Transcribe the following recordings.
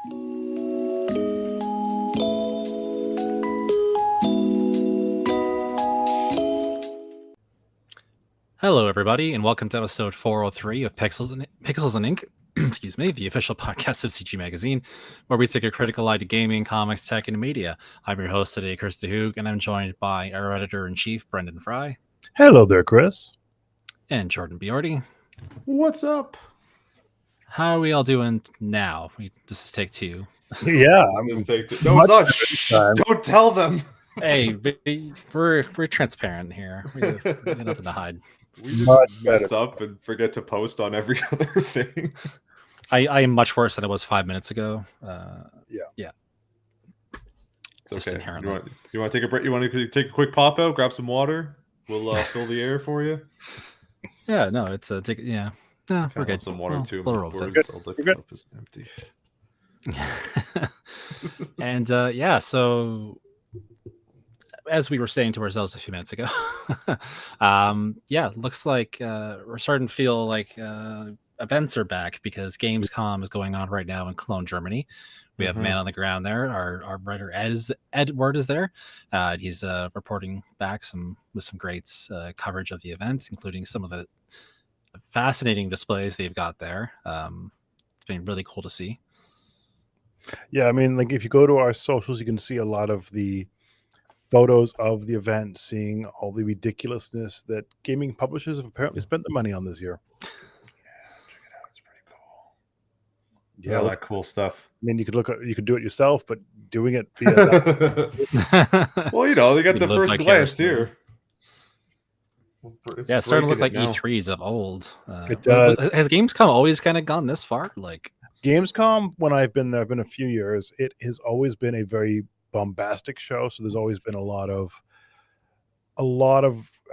Hello, everybody, and welcome to episode 403 of Pixels and Ink. Excuse me, the official podcast of CG Magazine, where we take a critical eye to gaming, comics, tech, and media. I'm your host today, Chris DeHoog, and I'm joined by our editor-in-chief, Brendan Fry. Hello there, Chris. And Jordan Biordi. What's up? How are we all doing now? This is take two. Yeah, No, it's not. Shh, don't tell them. Hey, we're transparent here. We have nothing to hide. We just mess up and forget to post on every other thing. I am much worse than I was 5 minutes ago. Yeah. It's okay. You want to take a break? You want to take a quick pop out, grab some water? We'll fill the air for you. Yeah, no, it's a yeah. No, we're good. Some water too. We're good. Is empty. And so as we were saying to ourselves a few minutes ago, looks like we're starting to feel like events are back because Gamescom is going on right now in Cologne, Germany. We have a man on the ground there. Our writer Edward is there. He's reporting back with some great coverage of the event, including some of the fascinating displays they've got there. It's been really cool to see. Yeah, I mean, like if you go to our socials, you can see a lot of the photos of the event, seeing all the ridiculousness that gaming publishers have apparently spent the money on this year. Yeah, check it out. It's pretty cool. Yeah, all that cool stuff. I mean, you could do it yourself, but doing it via that. Well, they got the first glance here. It's starting to look like E3s of old. It does. Has Gamescom always kind of gone this far? Like Gamescom, when I've been there, I've been a few years. It has always been a very bombastic show, so there's always been a lot of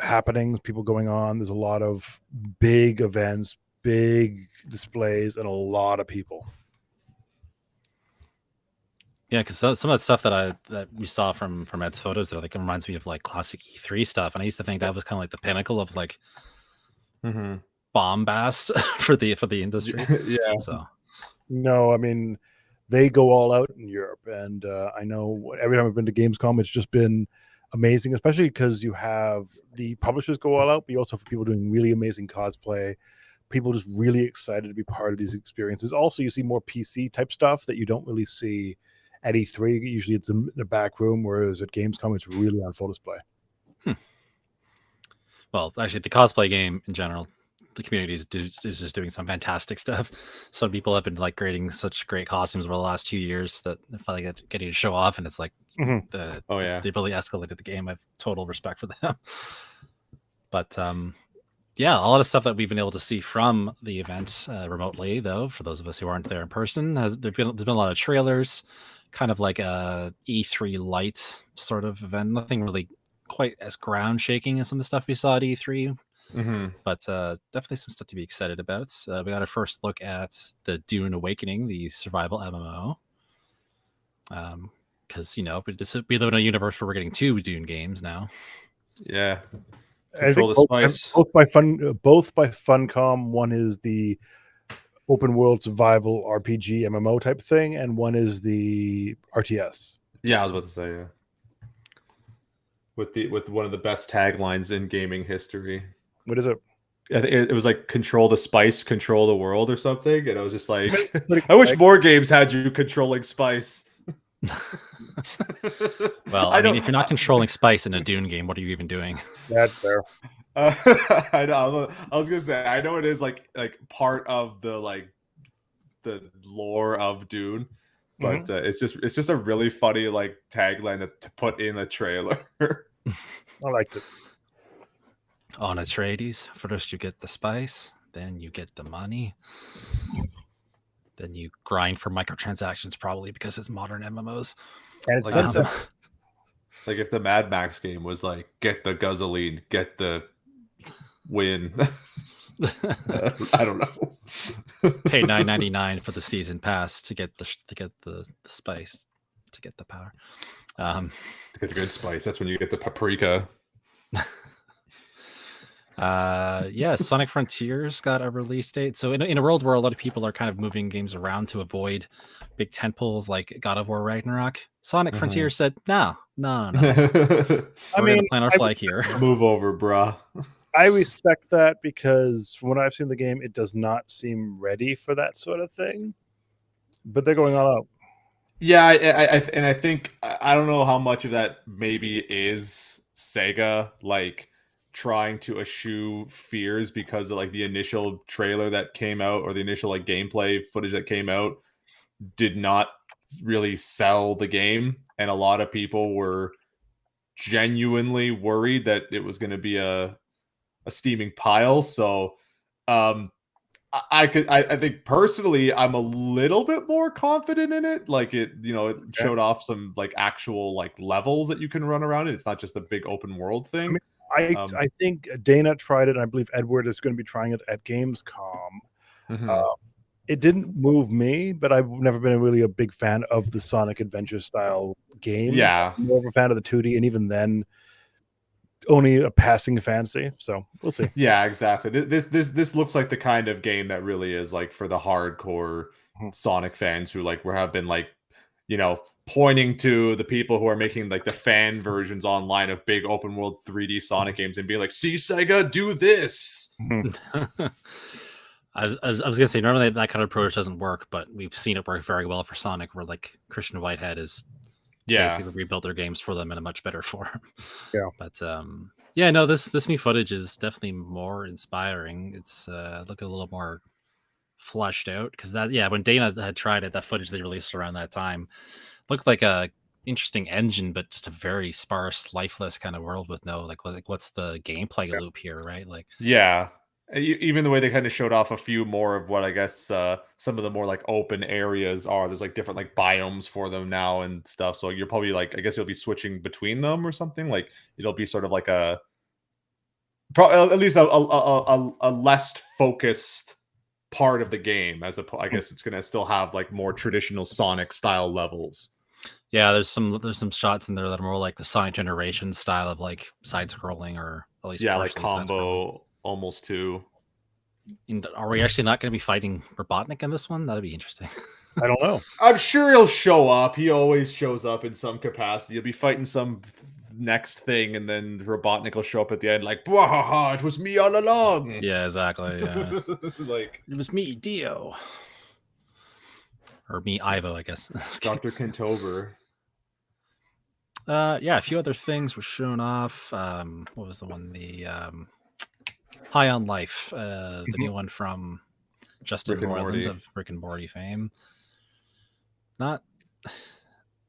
happenings, people going on. There's a lot of big events, big displays, and a lot of people. Yeah, because some of that stuff that we saw from Ed's photos, that like reminds me of like classic E3 stuff, and I used to think that was kind of like the pinnacle of like bombast for the industry. Yeah. So no, I mean, they go all out in Europe, and I know every time I've been to Gamescom, it's just been amazing, especially because you have the publishers go all out, but you also have people doing really amazing cosplay, people just really excited to be part of these experiences. Also, you see more PC type stuff that you don't really see at E3. Usually it's in the back room, whereas at Gamescom, it's really on full display. Well, actually, the cosplay game in general, the community is just doing some fantastic stuff. Some people have been like creating such great costumes over the last 2 years that they're finally getting to show off, and it's like they've really escalated the game. I have total respect for them. But a lot of stuff that we've been able to see from the event remotely, though, for those of us who aren't there in person, there's been a lot of trailers, kind of like a E3 light sort of event. Nothing really quite as ground shaking as some of the stuff we saw at E3. But definitely some stuff to be excited about. We got a first look at the Dune Awakening, the survival MMO. Because we live in a universe where we're getting 2 Dune games now. Yeah, Control the Spice. Both by Funcom. One is the open world survival RPG MMO type thing, and one is the RTS. Yeah, I was about to say with one of the best taglines in gaming history. What is it? It was like control the spice, control the world or something. And I was just like, I wish more games had you controlling spice. Well, I mean, if you're not controlling spice in a Dune game, what are you even doing? That's fair. I know. I was gonna say, I know it is like part of the lore of Dune, but it's just a really funny like tagline to put in a trailer. I liked it. On Atreides, first you get the spice, then you get the money, then you grind for microtransactions, probably because it's modern MMOs. And it's like if the Mad Max game was like, get the gasoline, get the win. I don't know. Pay $9.99 for the season pass to get the spice, to get the power. To get the good spice, that's when you get the paprika. Yeah, Sonic Frontiers got a release date. So in a world where a lot of people are kind of moving games around to avoid big tentpoles like God of War Ragnarok, Sonic Frontiers said, no. I We're mean, gonna plant our flag here. Move over, bruh. I respect that because from what I've seen in the game, it does not seem ready for that sort of thing. But they're going all out. Yeah, I think I don't know how much of that maybe is Sega like trying to eschew fears because of like the initial trailer that came out or the initial like gameplay footage that came out did not really sell the game, and a lot of people were genuinely worried that it was going to be a steaming pile. So I think personally I'm a little bit more confident in it. Like it showed off some like actual like levels that you can run around it. It's not just a big open world thing. I think Dana tried it, and I believe Edward is going to be trying it at Gamescom. It didn't move me, but I've never been really a big fan of the Sonic Adventure style games. Yeah. I'm more of a fan of the 2D, and even then, only a passing fancy. So we'll see. Yeah, exactly. This looks like the kind of game that really is like for the hardcore Sonic fans who like have been like, pointing to the people who are making like the fan versions online of big open world 3D Sonic games and being like, "See, Sega, do this." I was gonna say normally that kind of approach doesn't work, but we've seen it work very well for Sonic, where like Christian Whitehead is basically rebuilt their games for them in a much better form. Yeah, but no, this new footage is definitely more inspiring. It's looking a little more fleshed out because when Dana had tried it, that footage they released around that time looked like a interesting engine, but just a very sparse, lifeless kind of world with no what's the gameplay loop here, right? Like even the way they kind of showed off a few more of what I guess some of the more like open areas are. There's like different like biomes for them now and stuff. So you're probably like, I guess you'll be switching between them or something. Like it'll be sort of like at least a less focused part of the game I guess it's gonna still have like more traditional Sonic style levels. Yeah, there's some shots in there that are more like the Sonic Generation style of like side scrolling, or at least like combo almost too. And are we actually not going to be fighting Robotnik in this one? That'd be interesting. I don't know. I'm sure he'll show up. He always shows up in some capacity. You'll be fighting some next thing, and then Robotnik will show up at the end like, "Bwahaha, it was me all along." Yeah, exactly. Yeah. Like it was me, Dio. Or me, Ivo, I guess. Dr. Kentover. A few other things were shown off. What was the one? The High on Life, the new one from Justin Roiland of Rick and Morty fame.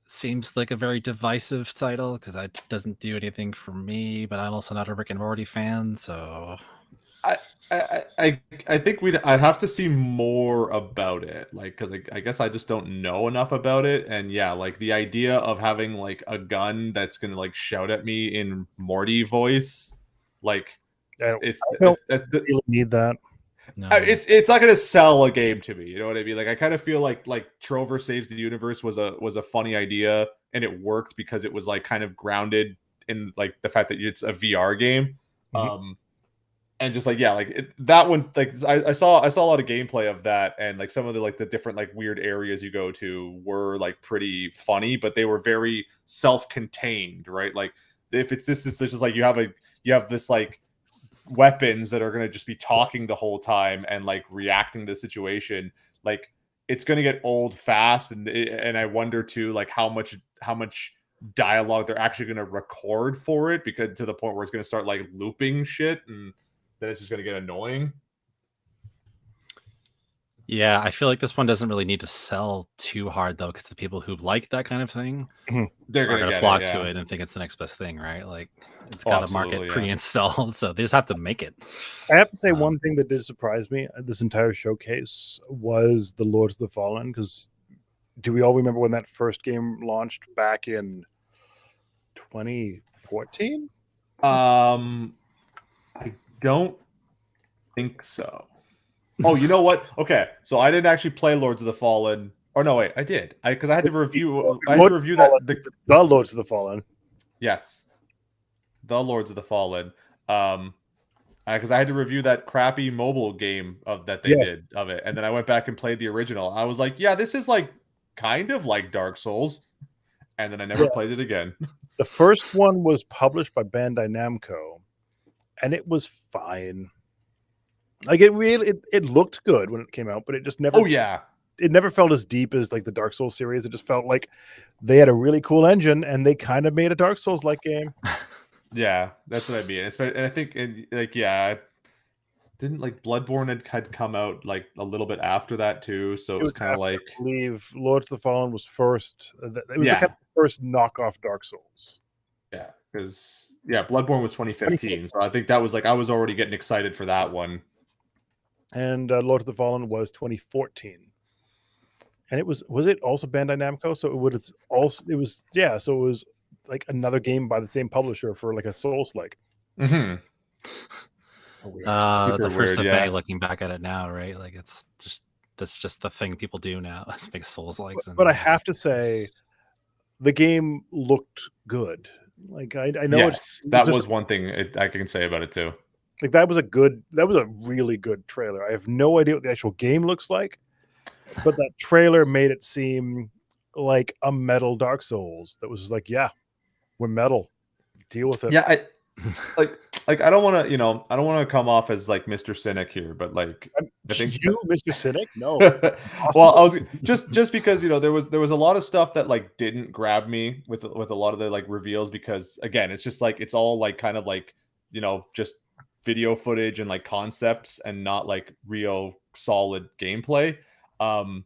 Seems like a very divisive title because that doesn't do anything for me, but I'm also not a Rick and Morty fan, so I think I'd have to see more about it, like, because I guess I just don't know enough about it. And like the idea of having like a gun that's gonna like shout at me in Morty voice, like I don't really need that. No. It's not gonna sell a game to me. You know what I mean? Like I kind of feel like Trover Saves the Universe was a funny idea, and it worked because it was like kind of grounded in like the fact that it's a VR game. And just like that one, like I saw a lot of gameplay of that, and like some of the different like weird areas you go to were like pretty funny, but they were very self-contained, right? Like if it's this just like you have this like weapons that are going to just be talking the whole time and like reacting to the situation, like it's going to get old fast. And I wonder too, like how much dialogue they're actually going to record for it, because to the point where it's going to start like looping shit, and then it's just going to get annoying. Yeah, I feel like this one doesn't really need to sell too hard though, because the people who like that kind of thing, they're going to flock to it and think it's the next best thing, right? Like it's got a market pre-installed, so they just have to make it. I have to say one thing that did surprise me at this entire showcase was the Lords of the Fallen, because do we all remember when that first game launched back in 2014? I don't think so. Oh, you know what? Okay, so I didn't actually play Lords of the Fallen. Or no, wait, I did. Because I had to review. I had to review that the Lords of the Fallen. Yes, the Lords of the Fallen. because I had to review that crappy mobile game that they Yes. did of it, and then I went back and played the original. I was like, yeah, this is like kind of like Dark Souls, and then I never played it again. The first one was published by Bandai Namco, and it was fine. Like it looked good when it came out, but it just never. Oh yeah, it never felt as deep as like the Dark Souls series. It just felt like they had a really cool engine and they kind of made a Dark Souls like game. yeah, that's what I mean. And I think, didn't like Bloodborne had come out like a little bit after that too, so it was kind of like, I believe Lords of the Fallen was first. It was the kind of first knockoff Dark Souls. Yeah, because Bloodborne was 2015, so I think that was like I was already getting excited for that one. And Lords of the Fallen was 2014. And it was it also Bandai Namco? So it was like another game by the same publisher for like a Souls-like. Mm-hmm. So weird. The first of yeah. May, looking back at it now, right? Like that's just the thing people do now. It's make Souls-likes. But I have to say, the game looked good. Like I know that was one thing I can say about it too. Like that was a really good trailer. I have no idea what the actual game looks like, but that trailer made it seem like a metal Dark Souls that was just like, yeah, we're metal. Deal with it. Yeah, I don't want to come off as like Mr. Cynic here, but like I think Mr. Cynic? No. Well, I was just because there was a lot of stuff that like didn't grab me with a lot of the like reveals, because again, it's just like it's all like kind of like just video footage and like concepts and not like real solid gameplay. So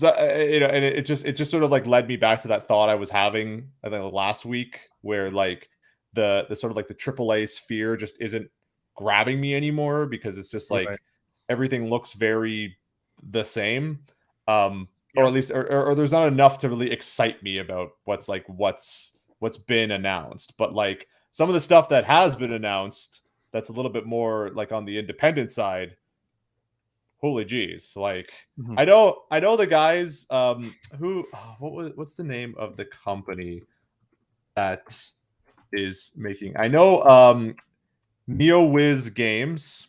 and it just sort of like led me back to that thought I was having I think last week, where like the sort of like the AAA sphere just isn't grabbing me anymore, because it's just like everything looks very the same, or at least or there's not enough to really excite me about what's been announced. But like some of the stuff that has been announced that's a little bit more like on the independent side, holy geez. Like I know the guys what's the name of the company that is making, I know NeoWiz Games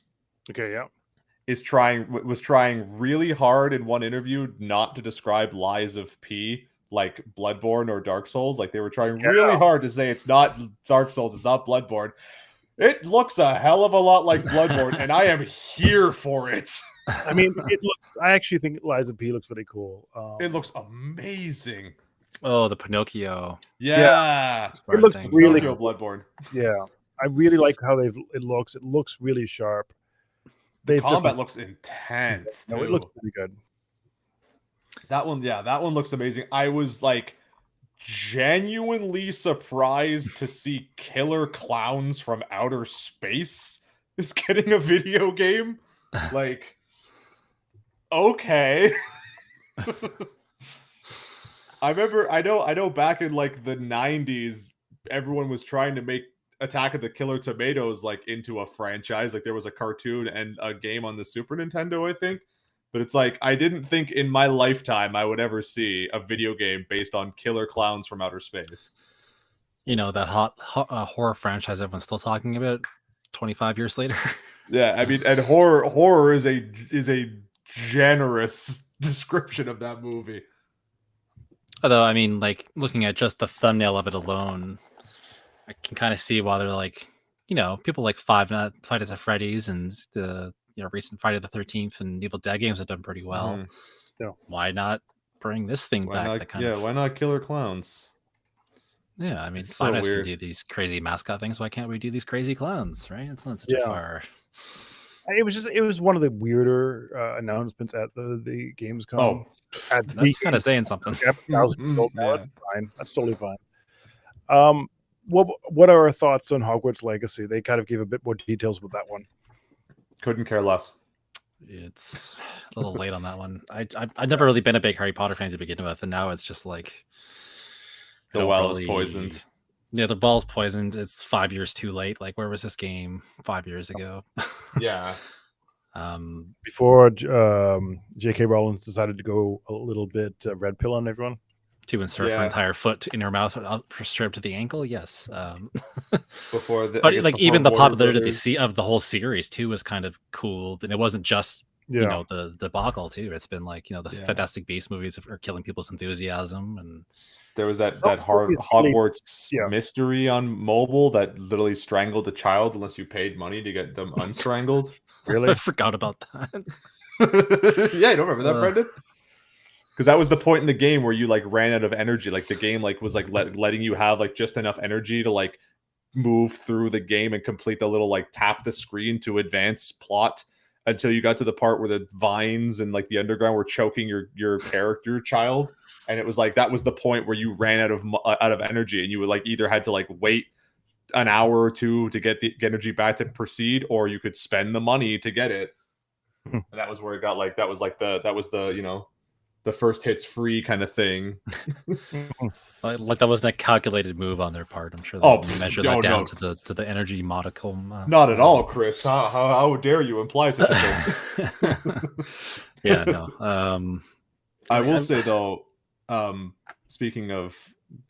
was trying really hard in one interview not to describe Lies of P like Bloodborne or Dark Souls. Like they were trying really hard to say it's not Dark Souls, it's not Bloodborne. It looks a hell of a lot like Bloodborne, and I am here for it. I mean, I actually think Lies of P looks pretty cool. It looks amazing. Oh, the Pinocchio. Yeah. It looks really Pinocchio Bloodborne. Yeah. I really like how it looks. It looks really sharp. The combat looks intense. No, it looks pretty good. That one looks amazing. I was like genuinely surprised to see Killer Clowns from Outer Space is getting a video game. Like, okay. I know back in like the 90s, everyone was trying to make Attack of the Killer Tomatoes like into a franchise. Like there was a cartoon and a game on the Super Nintendo, I think. But it's like, I didn't think in my lifetime I would ever see a video game based on Killer Clowns from Outer Space. That hot horror franchise everyone's still talking about 25 years later. Yeah, I mean, and horror is a generous description of that movie. Although, I mean, like looking at just the thumbnail of it alone, I can kind of see why they're like, people like Five Nights at Freddy's and the recent Friday the 13th and Evil Dead games have done pretty well. Yeah. Why not bring this thing back? Why not Killer Clowns? Yeah, I mean, Five Nights can do these crazy mascot things. Why can't we do these crazy clowns? Right? It's not such a far. It was one of the weirder announcements at the Gamescom. Oh, that's kind of saying something. That's fine. That's totally fine. What are our thoughts on Hogwarts Legacy? They kind of gave a bit more details with that one. Couldn't care less. It's a little late on that one. I've never really been a big Harry Potter fan to begin with, and now it's just like the well is poisoned. Yeah, the ball's poisoned. It's 5 years too late. Like, where was this game 5 years ago? Yeah. Before J.K. Rowling decided to go a little bit red pill on everyone. to insert her entire foot in her mouth straight up to the ankle. Yes. Before but like even the Warner popularity of the whole series too was kind of cool, and it wasn't just you know the debacle too. It's been like the Fantastic Beasts movies are killing people's enthusiasm, and there was that Hogwarts mystery on mobile that literally strangled a child unless you paid money to get them unstrangled. Really? I forgot about that. Yeah, you don't remember that, Brendan? Because that was the point in the game where you like ran out of energy. Like the game like was like letting you have like just enough energy to like move through the game and complete the little like tap the screen to advance plot until you got to the part where the vines and like the underground were choking your character child. And it was like that was the point where you ran out of energy, and you would like either had to like wait an hour or two to get the energy back to proceed, or you could spend the money to get it. And that was where it got like that was the the first hits free kind of thing. Like that wasn't a calculated move on their part. I'm sure they measured that down to the energy modicum. Not at all, Chris. How dare you imply such a thing? Yeah, no. I will say though, speaking of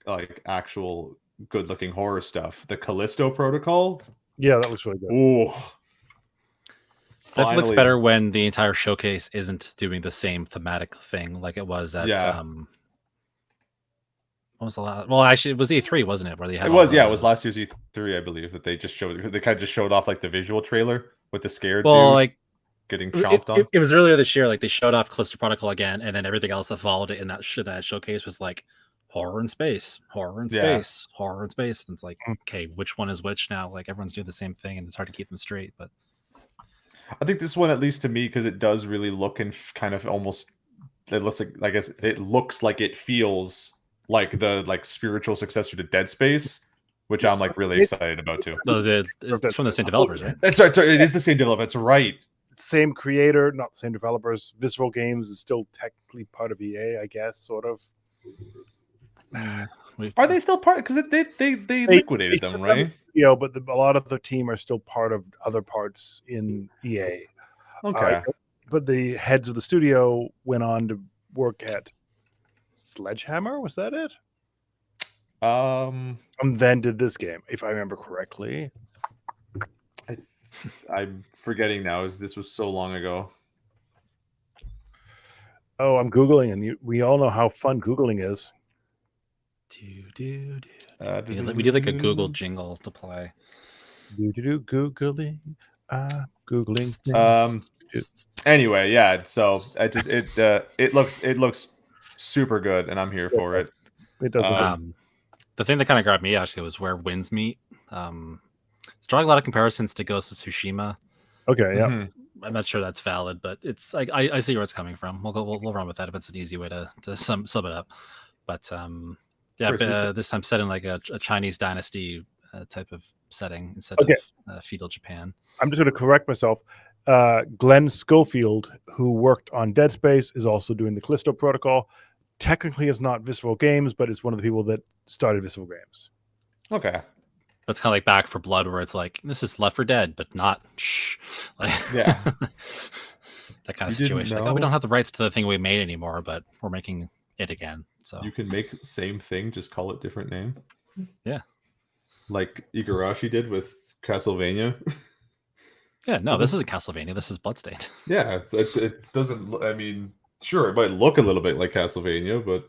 like actual good-looking horror stuff, the Callisto Protocol. Yeah, that looks really good. Ooh. That looks better when the entire showcase isn't doing the same thematic thing like it was at what was the last? Well, actually, it was E3, wasn't it? Where they had it was last year's E3, I believe, that they kind of just showed off like the visual trailer with the scared dude like getting chomped on. It was earlier this year. Like they showed off Callisto Protocol again, and then everything else that followed it in that showcase was like horror in space, horror in space, horror in space. And it's like, okay, which one is which now? Like everyone's doing the same thing, and it's hard to keep them straight. But I think this one, at least to me, because it does really look and kind of almost, it looks like, I guess it looks like it feels like the like spiritual successor to Dead Space, which I'm like really excited about too. It's from the same developers, right? That's right. It is the same developer. That's right. Same creator, not the same developers. Visceral Games is still technically part of EA, I guess, sort of. Are they still part? Because they liquidated them, right? Yeah, but a lot of the team are still part of other parts in EA. Okay. But the heads of the studio went on to work at Sledgehammer. Was that it? And then did this game, if I remember correctly. I'm forgetting now. This was so long ago. Oh, I'm Googling, and we all know how fun Googling is. We did like a Google jingle to play. Googling. Googling. Anyway, yeah. So it looks super good, and I'm here for it. It does. The thing that kind of grabbed me actually was where winds meet. It's drawing a lot of comparisons to Ghost of Tsushima. Okay, yeah. I'm not sure that's valid, but it's like I see where it's coming from. We'll run with that if it's an easy way to sum it up. But this time set in like a Chinese dynasty type of setting instead of feudal Japan. I'm just going to correct myself. Glenn Schofield, who worked on Dead Space, is also doing the Callisto Protocol. Technically, it's not Visceral Games, but it's one of the people that started Visceral Games. Okay. That's kind of like Back 4 Blood, where it's like, this is Left 4 Dead, but not shh. Like, yeah. That kind of situation. Like, we don't have the rights to the thing we made anymore, but we're making it again. So you can make the same thing, just call it different name. Yeah. Like Igarashi did with Castlevania. Yeah, no, this isn't Castlevania. This is Bloodstained. Yeah, it doesn't. I mean, sure, it might look a little bit like Castlevania, but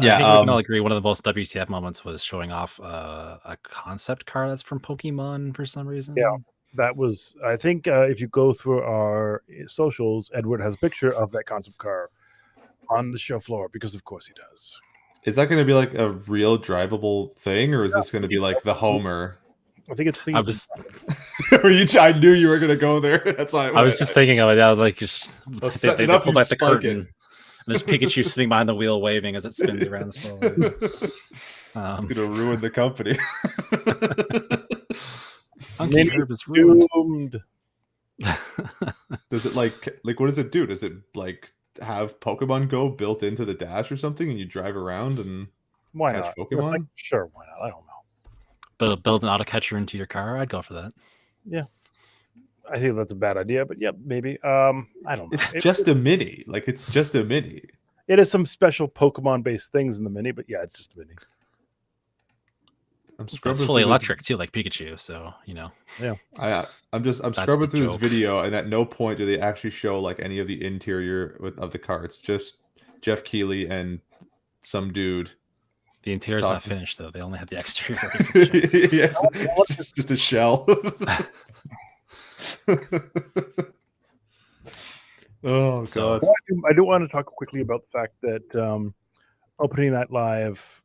yeah, I think we can all agree one of the most WTF moments was showing off a concept car that's from Pokemon for some reason. Yeah, that was. I think if you go through our socials, Edward has a picture of that concept car on the show floor because, of course, he does. Is that going to be like a real drivable thing, or is this going to be like the Homer? I think it's. I knew you were going to go there. That's why I was just thinking of it. Yeah, like just they pull back the curtain, and there's Pikachu sitting behind the wheel waving as it spins around slowly. It's going to ruin the company. Monkey Herb is ruined. Does it like what does it do? Does it like have Pokemon Go built into the dash or something, and you drive around and why catch not? Pokemon? Like, sure, why not? I don't know. But build an auto catcher into your car, I'd go for that. Yeah, I think that's a bad idea, but yeah, maybe. I don't know. It's just a mini. Like it's just a mini. It is some special Pokemon based things in the mini, but yeah, it's just a mini. I'm But scrubbing it's fully through electric too, like Pikachu. So I'm That's scrubbing the through this joke. video, and at no point do they actually show like any of the interior of the car. It's just Jeff Keighley and some dude. The interior's not Talking. finished though. They only had the exterior. ready for show. Yes, it's just a shell. Oh So- god. Well, I do want to talk quickly about the fact that opening night live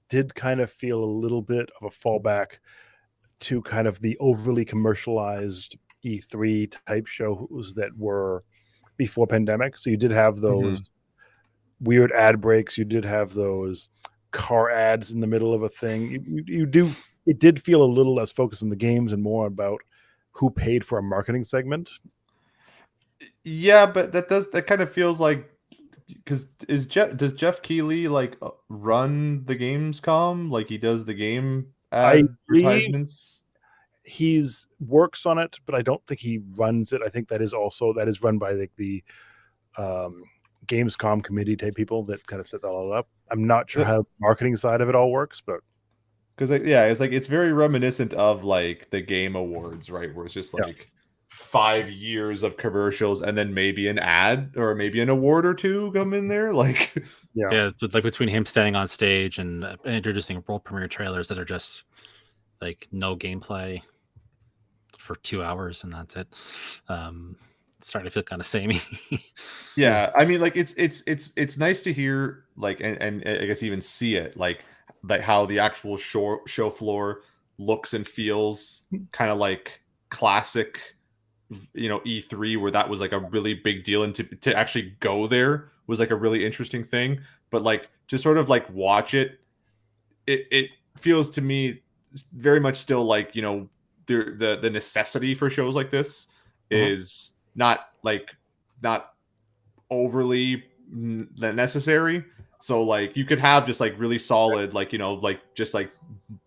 did kind of feel a little bit of a fallback to kind of the overly commercialized E3 type shows that were before pandemic. So you did have those weird ad breaks. You did have those car ads in the middle of a thing. It did feel a little less focused on the games and more about who paid for a marketing segment. Yeah, but that kind of feels like, because does Jeff Keighley like run the Gamescom, like he does the game I believe advertisements? he's works on it, but I don't think he runs it. I think that is run by the Gamescom committee type people that kind of set that all up. I'm not sure how the marketing side of it all works, but because it's very reminiscent of like the Game Awards, right? Where it's just like 5 years of commercials and then maybe an ad or maybe an award or two come in there, like yeah, but like between him standing on stage and introducing world premiere trailers that are just like no gameplay for 2 hours and that's it. It's starting to feel kind of samey. Yeah, I mean, like it's nice to hear, like, and I guess even see it, like how the actual show floor looks and feels, kind of like classic, E3, where that was like a really big deal, and to actually go there was like a really interesting thing. But like to sort of like watch it, it feels to me very much still like, the necessity for shows like this is not overly necessary. So like you could have just like really solid, like, like just like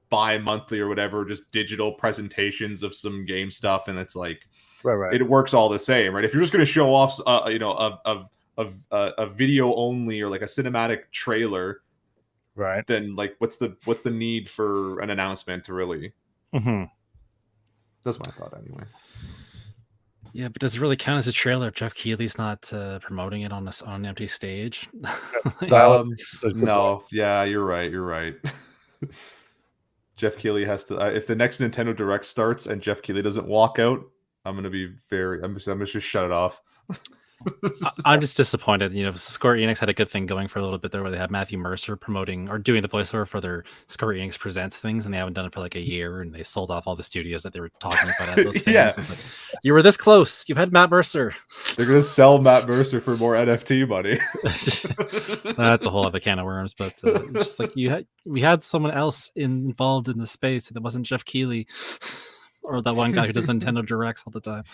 bi-monthly or whatever, just digital presentations of some game stuff, and it's like right. it works all the same, right? If you're just going to show off a video only or like a cinematic trailer, right, then like what's the need for an announcement, really? That's my thought anyway. Yeah, but does it really count as a trailer if Jeff Keighley's not promoting it on an empty stage? No, yeah, you're right. Jeff Keighley has to. If the next Nintendo Direct starts and Jeff Keighley doesn't walk out, I'm gonna just shut it off. I'm just disappointed. Square Enix had a good thing going for a little bit there, where they had Matthew Mercer promoting or doing the voiceover for their Square Enix Presents things, and they haven't done it for like a year, and they sold off all the studios that they were talking about at those things. Yeah. It's like, you were this close. You had Matt Mercer. They're gonna sell Matt Mercer for more NFT money. That's a whole other can of worms. But it's just like we had someone else involved in the space, and it wasn't Jeff Keighley or that one guy who does Nintendo Directs all the time.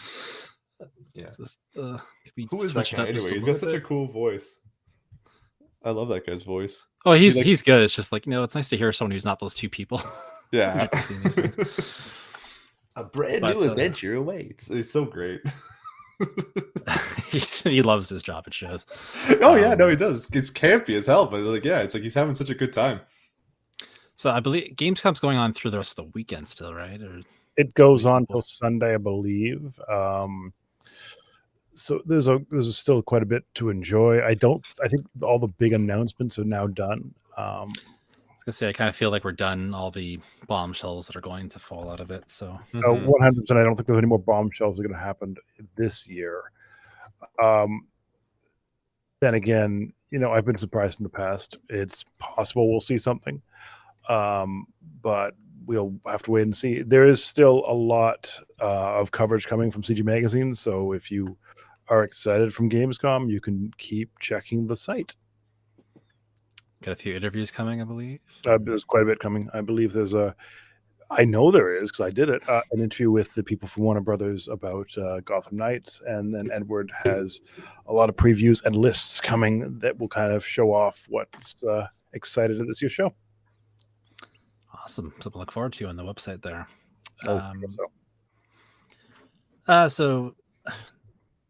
Yeah. Just, who is that guy anyway? He's got such a cool voice. I love that guy's voice. Oh, he's good. It's just like, it's nice to hear someone who's not those two people. Yeah. These things. A brand new adventure awaits. It's so great. He loves his job, it shows. Oh yeah, no, he does. It's campy as hell, but like, yeah, it's like he's having such a good time. So I believe Gamescom's going on through the rest of the weekend still, right? Or it goes on till Sunday, I believe. So there's still quite a bit to enjoy. I think all the big announcements are now done. I was gonna say, I kind of feel like we're done all the bombshells that are going to fall out of it. So 100%, I don't think there's any more bombshells that are going to happen this year. Then again, I've been surprised in the past. It's possible we'll see something, but we'll have to wait and see. There is still a lot of coverage coming from CG Magazine, so if you are excited from Gamescom, you can keep checking the site. Got a few interviews coming, I believe. There's quite a bit coming. I believe I know there is, because I did it, an interview with the people from Warner Brothers about Gotham Knights, and then Edward has a lot of previews and lists coming that will kind of show off what's excited at this year's show. Awesome. Something to look forward to on the website there. So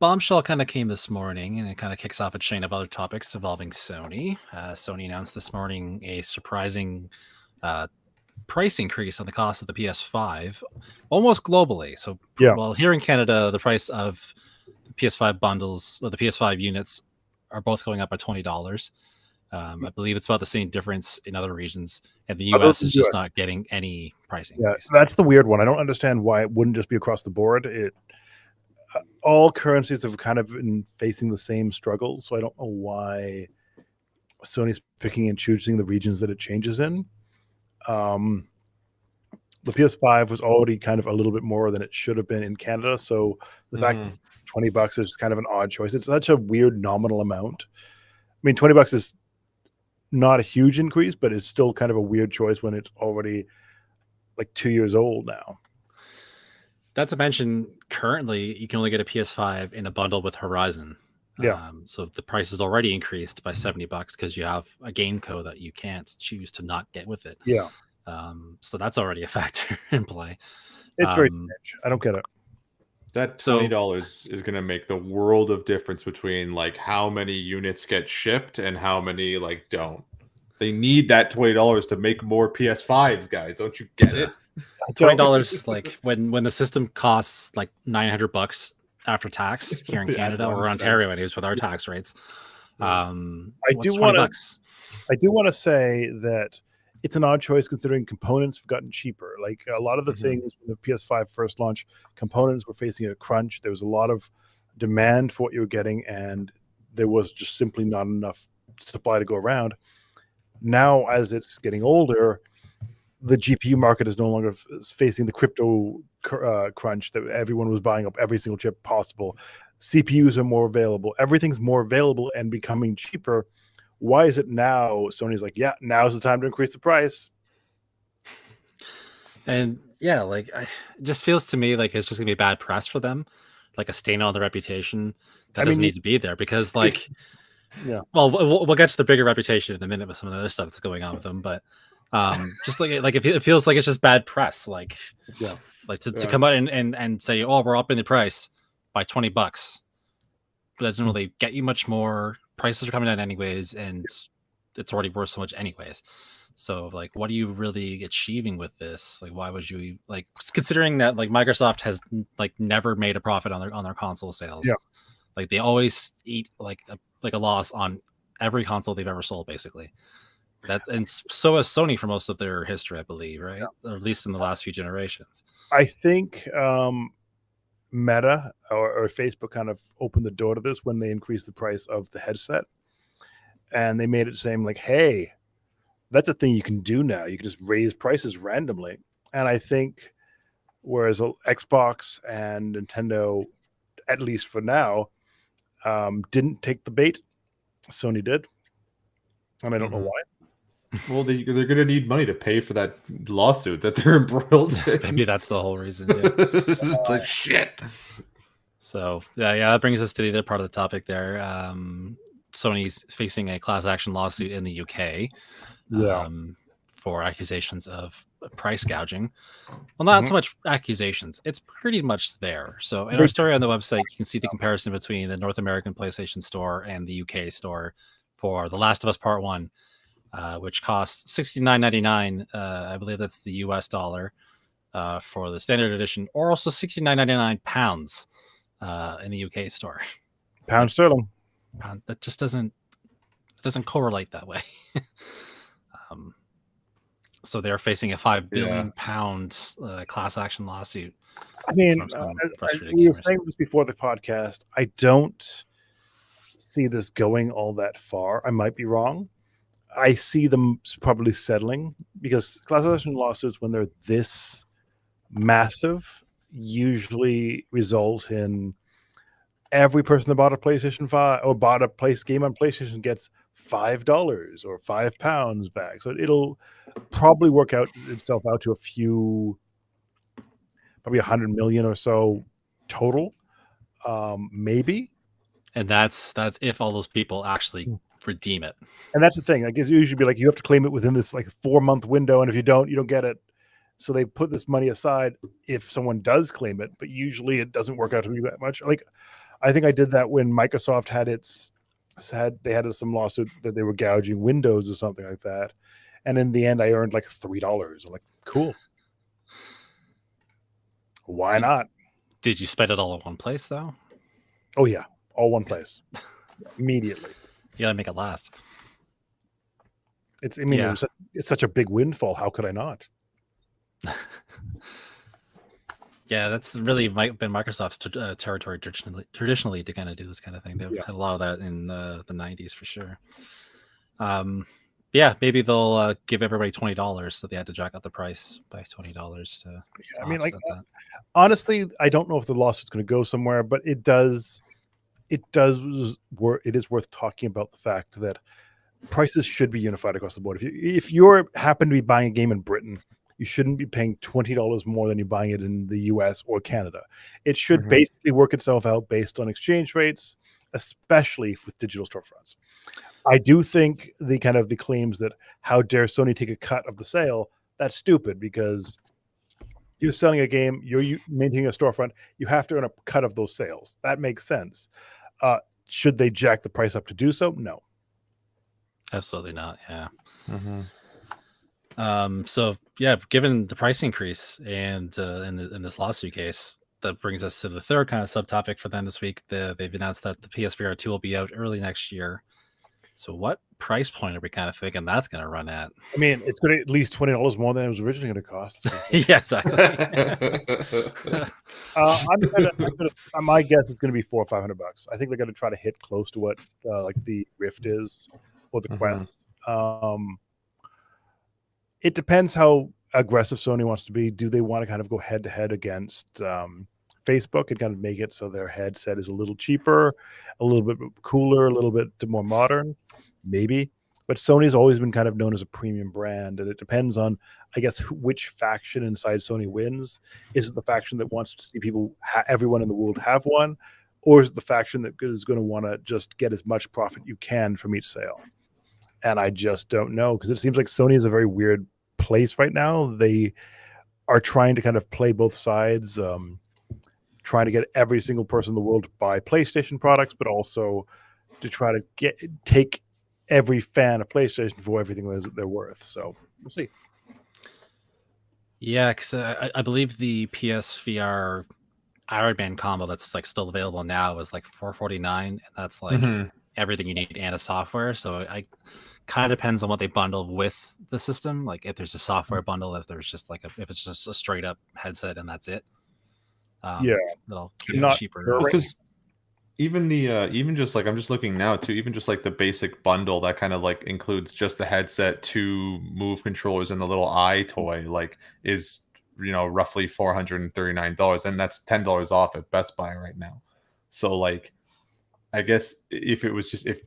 bombshell kind of came this morning, and it kind of kicks off a chain of other topics involving Sony. Sony announced this morning a surprising price increase on the cost of the PS5, almost globally. So, well, here in Canada, the price of the PS5 bundles or the PS5 units are both going up by $20. I believe it's about the same difference in other regions, and the US is just not getting any pricing. Yeah, that's the weird one. I don't understand why it wouldn't just be across the board. All currencies have kind of been facing the same struggles, so I don't know why Sony's picking and choosing the regions that it changes in. The PS5 was already kind of a little bit more than it should have been in Canada, so the fact that $20 is kind of an odd choice. It's such a weird nominal amount. I mean, $20 is not a huge increase, but it's still kind of a weird choice when it's already like 2 years old now. Not to mention, currently you can only get a PS5 in a bundle with Horizon. So the price is already increased by $70 because you have a game code that you can't choose to not get with it. So that's already a factor in play. It's very strange. I don't get it. That $20 is going to make the world of difference between like how many units get shipped and how many like don't. They need that $20 to make more PS5s, guys. Don't you get it? $20, like when the system costs like $900 after tax here in Canada or Ontario, anyways, with our tax rates. I do want to say that it's an odd choice considering components have gotten cheaper. Like a lot of the things when the PS5 first launched, components were facing a crunch. There was a lot of demand for what you were getting, and there was just simply not enough supply to go around. Now, as it's getting older, the GPU market is no longer facing the crypto crunch that everyone was buying up every single chip possible. CPUs are more available. Everything's more available and becoming cheaper. Why is it now Sony's like, yeah, now's the time to increase the price? And yeah, like it just feels to me like it's just gonna be bad press for them, like a stain on the reputation that doesn't need to be there because like, well, we'll get to the bigger reputation in a minute with some of the other stuff that's going on with them, but just like it feels like it's just bad press, like to come out and say, oh, we're upping the price by $20, but that doesn't really get you much more. Prices are coming down anyways, and it's already worth so much anyways. So like, what are you really achieving with this? Like, why would you like considering that like Microsoft has like never made a profit on their console sales? Like they always eat like a loss on every console they've ever sold, basically. And so has Sony for most of their history, I believe, right? Or at least in the last few generations. I think Meta or Facebook kind of opened the door to this when they increased the price of the headset, and they made it seem like, hey, that's a thing you can do now. You can just raise prices randomly. And I think whereas Xbox and Nintendo, at least for now, didn't take the bait, Sony did, and I don't know why. Well, they're going to need money to pay for that lawsuit that they're embroiled in. Maybe that's the whole reason. Like shit. So that brings us to the other part of the topic there. Sony's facing a class action lawsuit in the UK for accusations of price gouging. Well, not so much accusations. It's pretty much there. So in our story on the website, you can see the comparison between the North American PlayStation Store and the UK store for The Last of Us Part 1. Which costs $69.99. I believe that's the US dollar for the standard edition, or also £69.99 in the UK store. Pound sterling. That just doesn't correlate that way. So they're facing a £5 billion class action lawsuit. I mean, we were saying this before the podcast. I don't see this going all that far. I might be wrong. I see them probably settling because class action lawsuits, when they're this massive, usually result in every person that bought a PlayStation 5 or bought a game on PlayStation gets $5 or £5 back. So it'll probably work itself out to a few, probably 100 million or so total, maybe. And that's if all those people actually redeem it. And that's the thing. Like, it usually be like you have to claim it within this like 4-month window, and if you don't get it. So they put this money aside if someone does claim it, but usually it doesn't work out to be that much. Like, I think I did that when Microsoft they had some lawsuit that they were gouging Windows or something like that, and in the end I earned like $3. I'm like, cool, why not? Did you spend it all in one place though? Oh yeah, all one place immediately. You gotta make it last. It's such a big windfall. How could I not? Yeah, that's really been Microsoft's territory traditionally to kind of do this kind of thing. They've had a lot of that in the 90s for sure. Yeah, maybe they'll give everybody $20, so they had to jack up the price by $20 to offset that. Honestly, I don't know if the lawsuit's going to go somewhere, but it is worth talking about the fact that prices should be unified across the board. If you happen to be buying a game in Britain, you shouldn't be paying $20 more than you're buying it in the US or Canada. It should basically work itself out based on exchange rates, especially with digital storefronts. I do think the claims that how dare Sony take a cut of the sale, that's stupid, because you're selling a game, you're maintaining a storefront, you have to earn a cut of those sales. That makes sense. Should they jack the price up to do so? No. Absolutely not. Yeah. So yeah, given the price increase and in this lawsuit case, that brings us to the third kind of subtopic for them this week. They've announced that the PSVR 2 will be out early next year. So what price point are we kind of thinking that's going to run at? I mean, it's going to at least $20 more than it was originally going to cost. Yeah, exactly. My guess is going to be $400 or $500. I think they're going to try to hit close to what like the Rift is or the Quest. It depends how aggressive Sony wants to be. Do they want to kind of go head to head against Facebook and kind of make it so their headset is a little cheaper, a little bit cooler, a little bit more modern? Maybe. But Sony's always been kind of known as a premium brand, and it depends on, I guess, which faction inside Sony wins. Is it the faction that wants to see everyone in the world have one, or is it the faction that is going to want to just get as much profit you can from each sale? And I just don't know, because it seems like Sony is a very weird place right now. They are trying to kind of play both sides, trying to get every single person in the world to buy PlayStation products, but also to try to take every fan of PlayStation for everything that they're worth. So we'll see. Yeah, because I believe the PSVR Iron Man combo that's like still available now is like $449, and that's like everything you need and a software. So I kind of depends on what they bundle with the system. Like if there's a software bundle, if there's just if it's just a straight up headset and that's it. That'll keep it cheaper. Because even even just like I'm just looking now too, even just like the basic bundle that kind of like includes just the headset, 2 Move controllers, and the little eye toy, like is roughly $439, and that's $10 off at Best Buy right now. So like, I guess if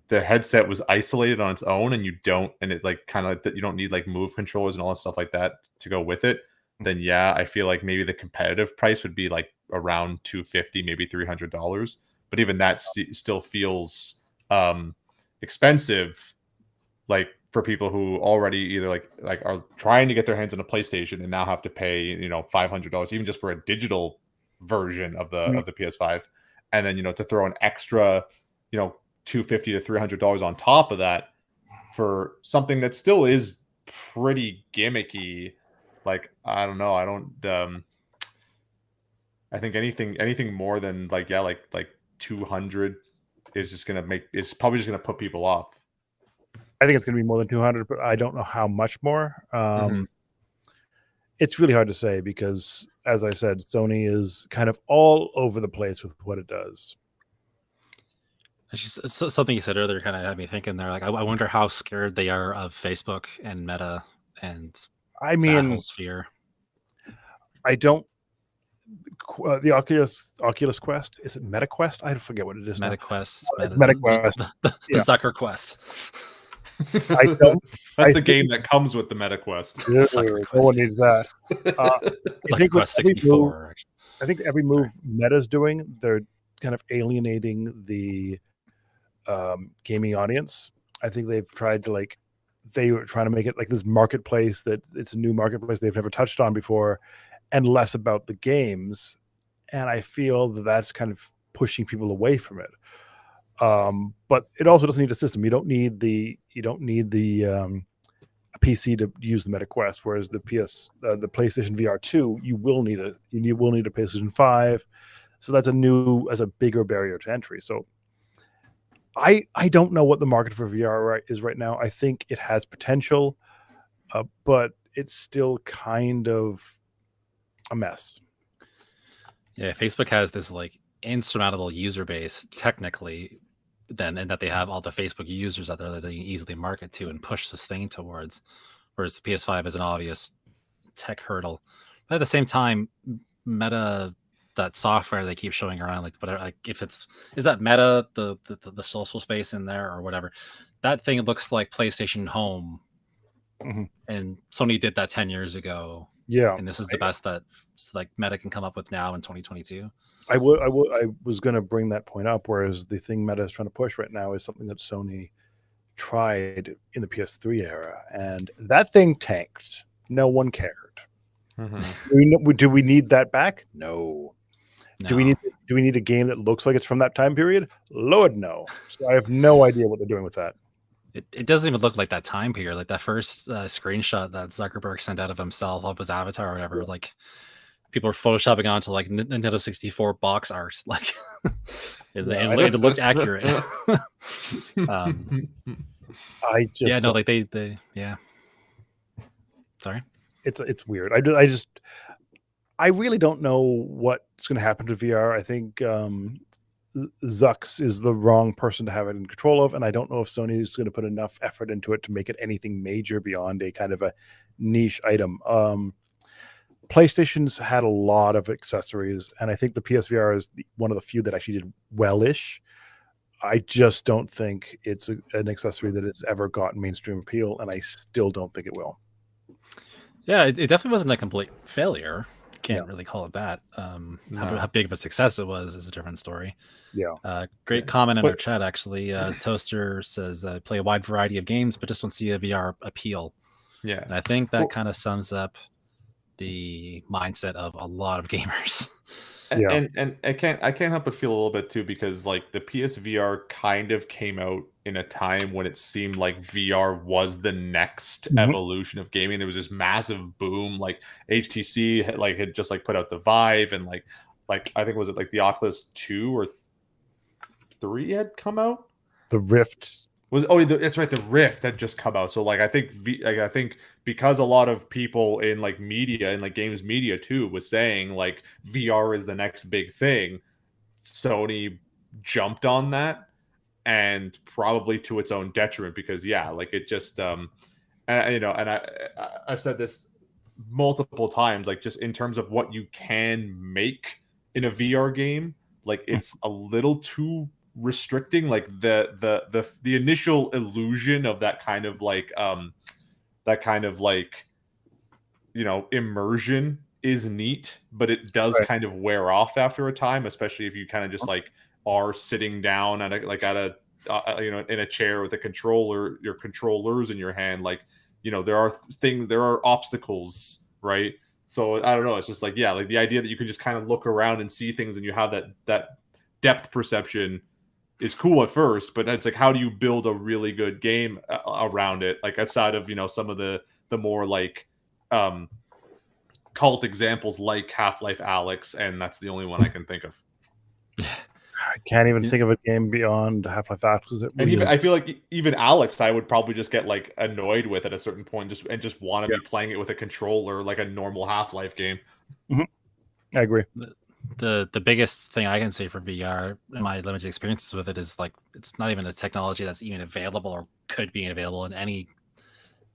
the headset was isolated on its own and you don't need like Move controllers and all that stuff like that to go with it, then yeah, I feel like maybe the competitive price would be like around $250, maybe $300. But even that still feels expensive, like for people who already either like are trying to get their hands on a PlayStation and now have to pay $500 even just for a digital version of the PS5, and then to throw an extra $250 to $300 on top of that for something that still is pretty gimmicky. Like, I don't know. I think anything more than like 200 is probably just gonna put people off. I think it's gonna be more than 200, but I don't know how much more. It's really hard to say because, as I said, Sony is kind of all over the place with what it does. It's something you said earlier kind of had me thinking there. Like, I wonder how scared they are of Facebook and Meta and that whole sphere. I don't. The Oculus Quest, is it MetaQuest? I forget what it is. MetaQuest. MetaQuest. The Zucker Quest. That's the game that comes with the MetaQuest. No one needs that. I think Quest 64. I think every move Meta's doing, they're kind of alienating the gaming audience. I think they've tried to they were trying to make it like this marketplace that it's a new marketplace they've never touched on before, and less about the games. And I feel that that's kind of pushing people away from it. But it also doesn't need a system. You don't need the a PC to use the Meta Quest, whereas the PlayStation VR 2, you will need a PlayStation 5. So that's a bigger barrier to entry. So I don't know what the market for VR is right now. I think it has potential, but it's still kind of a mess. Yeah, Facebook has this like insurmountable user base technically, and that they have all the Facebook users out there that they can easily market to and push this thing towards, whereas the PS5 is an obvious tech hurdle. But at the same time, Meta, that software they keep showing around, like whatever, like if is that Meta, the social space in there or whatever, that thing looks like PlayStation Home, and Sony did that 10 years ago. Yeah, and this is the best that like Meta can come up with now in 2022. I was going to bring that point up, whereas the thing Meta is trying to push right now is something that Sony tried in the PS3 era, and that thing tanked. No one cared. Do we need that back? No. Do we need a game that looks like it's from that time period? Lord, no. So I have no idea what they're doing with that. It doesn't even look like that time period. Like that first screenshot that Zuckerberg sent out of himself, of his avatar or whatever, like people are photoshopping onto like Nintendo 64 box art. Like it looked accurate. I just like they sorry. It's weird. I really don't know what's going to happen to VR. I think Zucks is the wrong person to have it in control of, and I don't know if Sony is going to put enough effort into it to make it anything major beyond a kind of a niche item. PlayStation's had a lot of accessories, and I think the PSVR is one of the few that actually did well-ish. I just don't think it's an accessory that has ever gotten mainstream appeal, and I still don't think it will. Yeah, it definitely wasn't a complete failure. Can't really call it that. How big of a success it was is a different story. Yeah. Great comment in our chat, actually. Toaster says, play a wide variety of games, but just don't see a VR appeal. Yeah. And I think that kind of sums up the mindset of a lot of gamers. And I can't help but feel a little bit too, because like the PSVR kind of came out in a time when it seemed like VR was the next evolution of gaming. There was this massive boom, like HTC had just like put out the Vive, and like I think was it like the Oculus 2 or 3 had come out. The Rift that's right, the Rift had just come out. So like I think because a lot of people in like media and like games media too was saying like VR is the next big thing, Sony jumped on that, and probably to its own detriment, because like it just and I've said this multiple times, like just in terms of what you can make in a VR game, like it's a little too restricting. Like the initial illusion of that kind of like immersion is neat, but it does kind of wear off after a time, especially if you kind of just like are sitting down at in a chair with a controller, your controllers in your hand. Like there are obstacles, right? So I don't know, it's just like like the idea that you can just kind of look around and see things, and you have that depth perception is cool at first, but it's like, how do you build a really good game around it? Like outside of some of the more like cult examples like Half-Life Alyx, and that's the only one I can think of. I can't even think of a game beyond Half-Life Alyx. I feel like even Alyx, I would probably just get like annoyed with at a certain point, just want to be playing it with a controller like a normal Half-Life game. I agree. The biggest thing I can say for VR in my limited experiences with it is like it's not even a technology that's even available or could be available in any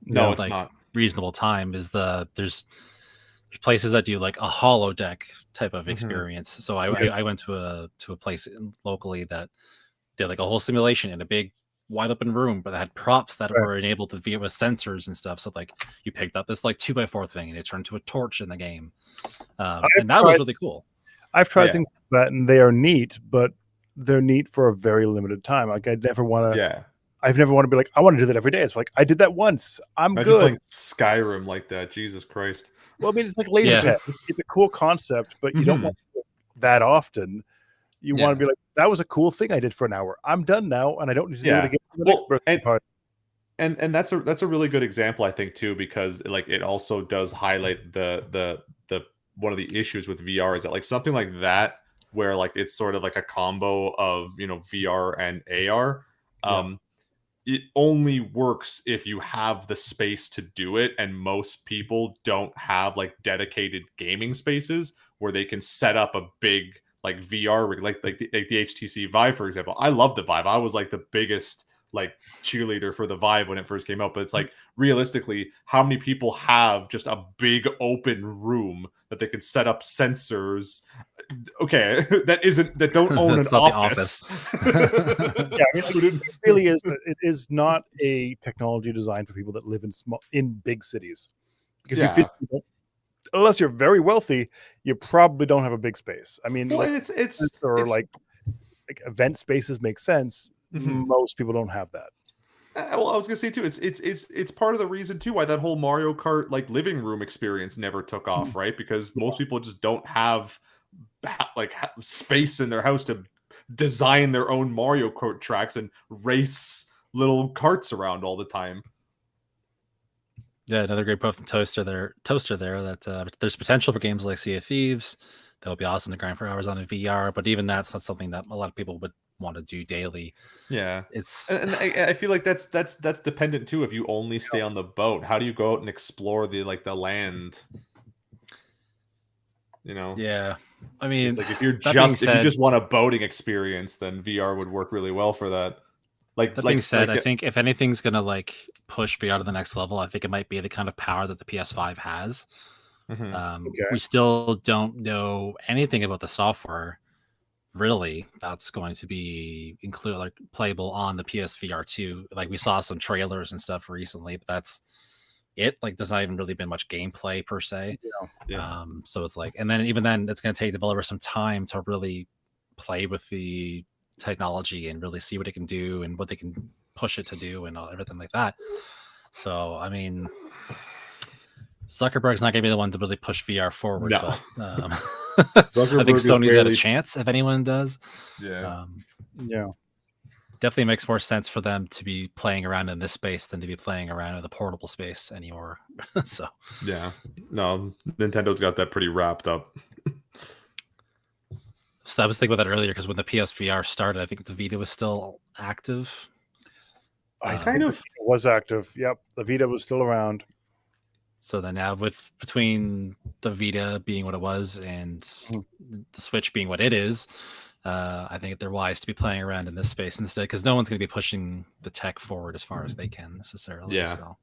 it's not reasonable time. Is there's places that do like a holodeck type of experience. So I went to a place locally that did like a whole simulation in a big wide open room, but that had props that were enabled to view with sensors and stuff. So like you picked up this like 2x4 thing and it turned to a torch in the game, and that was really cool. I've tried things like that, and they are neat, but they're neat for a very limited time. Like I've never want to be like, I want to do that every day. It's like, I did that once. Imagine good. Playing Skyrim like that. Jesus Christ. Well, I mean, it's like laser tag. It's a cool concept, but you don't want to do it that often. You want to be like, that was a cool thing I did for an hour. I'm done now, and I don't need to do it again for the next birthday party. And that's a really good example, I think, too, because like it also does highlight the one of the issues with VR is that like something like that where like it's sort of like a combo of VR and AR. It only works if you have the space to do it, and most people don't have like dedicated gaming spaces where they can set up a big like VR rig, like the HTC Vive, for example. I love the Vive. I was like the biggest like cheerleader for the Vive when it first came out, but it's like realistically, how many people have just a big open room that they can set up sensors? Okay, that don't own an office. Yeah, I mean, it really is. It is not a technology designed for people that live in big cities, because you physically don't, unless you're very wealthy, you probably don't have a big space. I mean, well, like, it's like event spaces make sense. Most people don't have that. Well, I was gonna say too, it's part of the reason too why that whole Mario Kart like living room experience never took off, right? Because most people just don't have like space in their house to design their own Mario Kart tracks and race little carts around all the time. Yeah, another great quote from Toaster there. That there's potential for games like Sea of Thieves that would be awesome to grind for hours on in VR, but even that's not something that a lot of people would want to do daily. Yeah, it's and I feel like that's dependent too. If you only stay on the boat, how do you go out and explore the land? Yeah, I mean, it's like if you just want a boating experience, then VR would work really well for that. Like that being said, I think if anything's gonna like push VR to the next level, I think it might be the kind of power that the PS5 has. We still don't know anything about the software really that's going to be included, like playable on the PSVR 2. Like we saw some trailers and stuff recently, but that's it. Like there's not even really been much gameplay per se. So it's like, and then even then it's going to take developers some time to really play with the technology and really see what it can do and what they can push it to do and everything like that. So I mean, Zuckerberg's not going to be the one to really push VR forward. No. But I think Sony's got a chance if anyone does. Yeah. Definitely makes more sense for them to be playing around in this space than to be playing around in the portable space anymore. So yeah, no, Nintendo's got that pretty wrapped up. So I was thinking about that earlier because when the PSVR started, I think the Vita was still active. I think it was active. Yep, the Vita was still around. So then now between the Vita being what it was and the Switch being what it is, I think they're wise to be playing around in this space instead, because no one's going to be pushing the tech forward as far as they can necessarily. Yeah. So.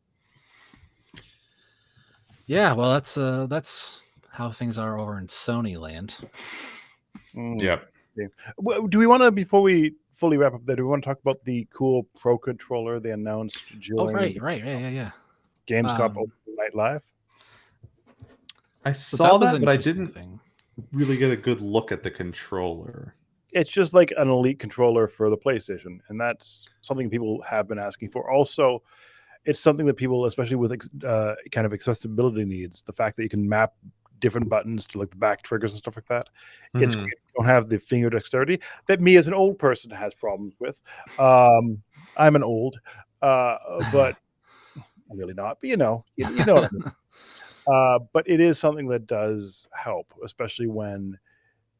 Yeah, well, that's how things are over in Sony land. Yep. Well, do we want to, before we fully wrap up there, do we want to talk about the cool Pro controller they announced during yeah. Gamescom Open Night Live? I saw that, but I didn't really get a good look at the controller. It's just like an Elite controller for the PlayStation, and that's something people have been asking for. Also, it's something that people, especially with kind of accessibility needs, the fact that you can map different buttons to like the back triggers and stuff like that. It's great. You don't have the finger dexterity that me as an old person has problems with. I'm an old, but I'm really not. But you know what I mean. But it is something that does help, especially when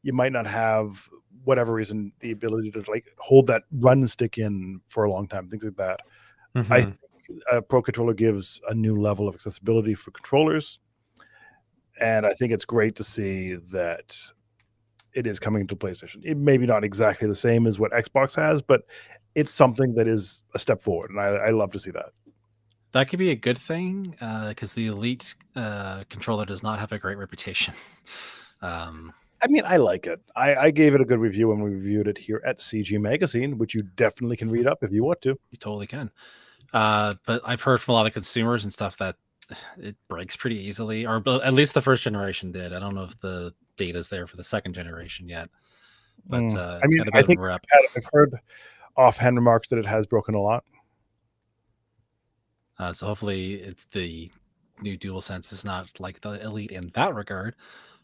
you might not have, whatever reason, the ability to like hold that run stick in for a long time, things like that. I think a Pro controller gives a new level of accessibility for controllers, and I think it's great to see that it is coming to PlayStation. It may be not exactly the same as what Xbox has, but it's something that is a step forward, and I love to see that. That could be a good thing, because the Elite controller does not have a great reputation. I mean, I like it. I gave it a good review when we reviewed it here at CG Magazine, which you definitely can read up if you want to. You totally can. But I've heard from a lot of consumers and stuff that it breaks pretty easily, or at least the first generation did. I don't know if the data's there for the second generation yet. But I mean, I think I've heard offhand remarks that it has broken a lot. So hopefully it's the new DualSense is not like the Elite in that regard.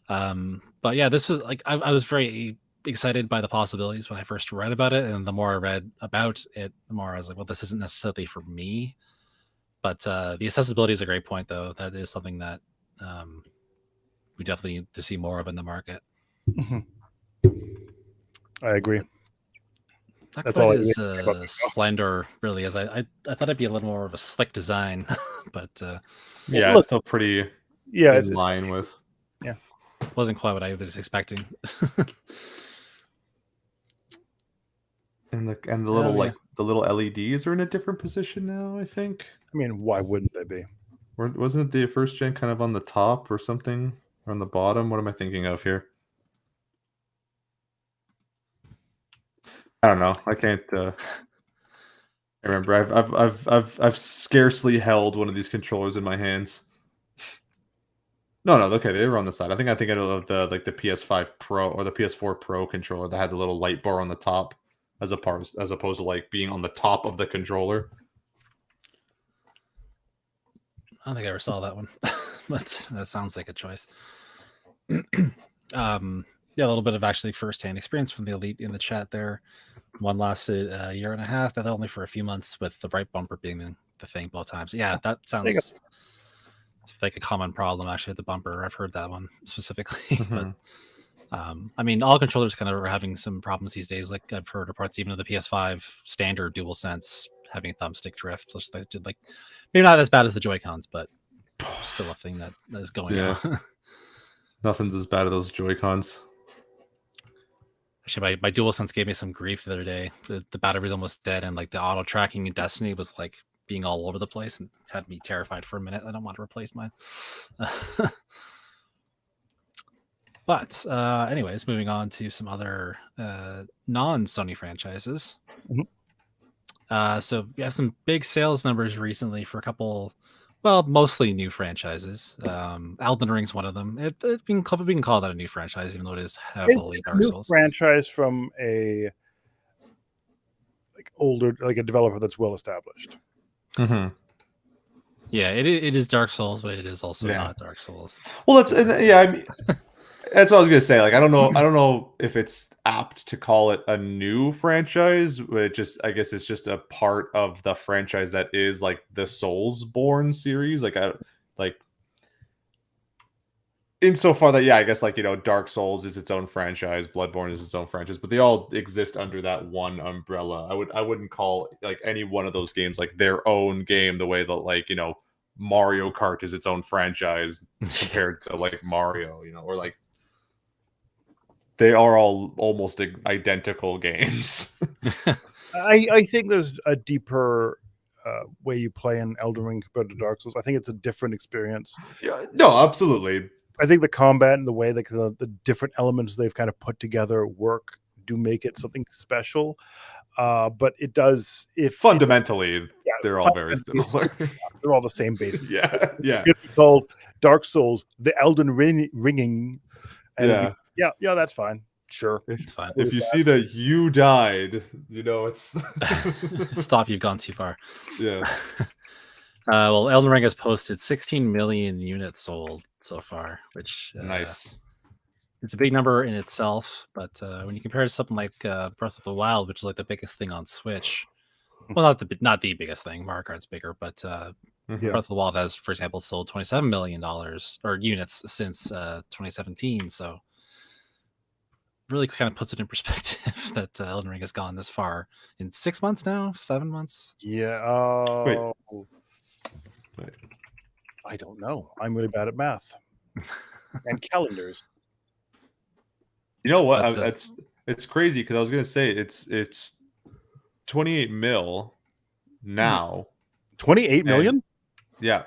But yeah, this was like I was very excited by the possibilities when I first read about it, and the more I read about it, the more I was like, well, this isn't necessarily for me. But the accessibility is a great point, though. That is something that we definitely need to see more of in the market. I agree. Not That's quite all I as really care about. slender, really, as I thought it'd be a little more of a slick design, but Yeah, Look, it's still pretty yeah, in line with. yeah. wasn't quite what I was expecting. And the little yeah. the little LEDs are in a different position now, I think. I mean, why wouldn't they be? Wasn't the first gen kind of on the top or something? Or on the bottom? What am I thinking of here? I don't know. I can't I remember I've scarcely held one of these controllers in my hands. No, okay, they were on the side. I think of the the PS5 Pro or the PS4 Pro controller that had the little light bar on the top, as opposed to like being on the top of the controller. I don't think I ever saw that one, but that sounds like a choice. Yeah, a little bit of actually first-hand experience from the Elite in the chat there. One lasted a year and a half, but only for a few months, with the right bumper being the thing both times. Yeah, that sounds like a common problem, actually, with the bumper. I've heard that one specifically. But I mean, all controllers kind of are having some problems these days. Like, I've heard reports even of the PS5 standard DualSense having thumbstick drift. Just they did, like, maybe not as bad as the Joy-Cons, but still a thing that is going on. Nothing's as bad as those Joy-Cons. Actually, my DualSense gave me some grief the other day. The battery was almost dead, and like the auto tracking in Destiny was like being all over the place and had me terrified for a minute. I don't want to replace mine. But anyways, moving on to some other non-Sony franchises. So we have some big sales numbers recently for a couple, well, mostly new franchises. Elden Ring's one of them. We can call that a new franchise, even though it is heavily Dark Souls. Franchise from a older, like a developer that's well established. Yeah, it is Dark Souls, but it is also not Dark Souls. Well, I mean, that's what I was gonna say. Like, I don't know if it's apt to call it a new franchise, but I guess it's just a part of the franchise that is like the Soulsborne series. Like insofar that, I guess, like, Dark Souls is its own franchise, Bloodborne is its own franchise, but they all exist under that one umbrella. I wouldn't call like any one of those games like their own game, the way that, like, Mario Kart is its own franchise compared to like Mario, or like they are all almost identical games. I think there's a deeper way you play in Elden Ring compared to Dark Souls. I think it's a different experience. Yeah, no, absolutely. I think the combat and the way that the different elements they've kind of put together do make it something special. But it does, if fundamentally, they're all very similar. They're all the same basic. Yeah. It could be called Dark Souls, the Elden Ringing. And yeah, that's fine. Sure, it's fine. If you see that you died, it's stop. You've gone too far. Yeah. Well, Elden Ring has posted 16 million units sold so far, which nice. It's a big number in itself, but when you compare it to something like Breath of the Wild, which is like the biggest thing on Switch, well, not the biggest thing. Mario Kart's bigger, but Breath of the Wild has, for example, sold $27 million or units since 2017. So really kind of puts it in perspective that Elden Ring has gone this far in 6 months now, 7 months. Yeah. Wait. I don't know. I'm really bad at math and calendars. You know what? It's crazy because I was gonna say it's 28 mil now. 28 million? Yeah.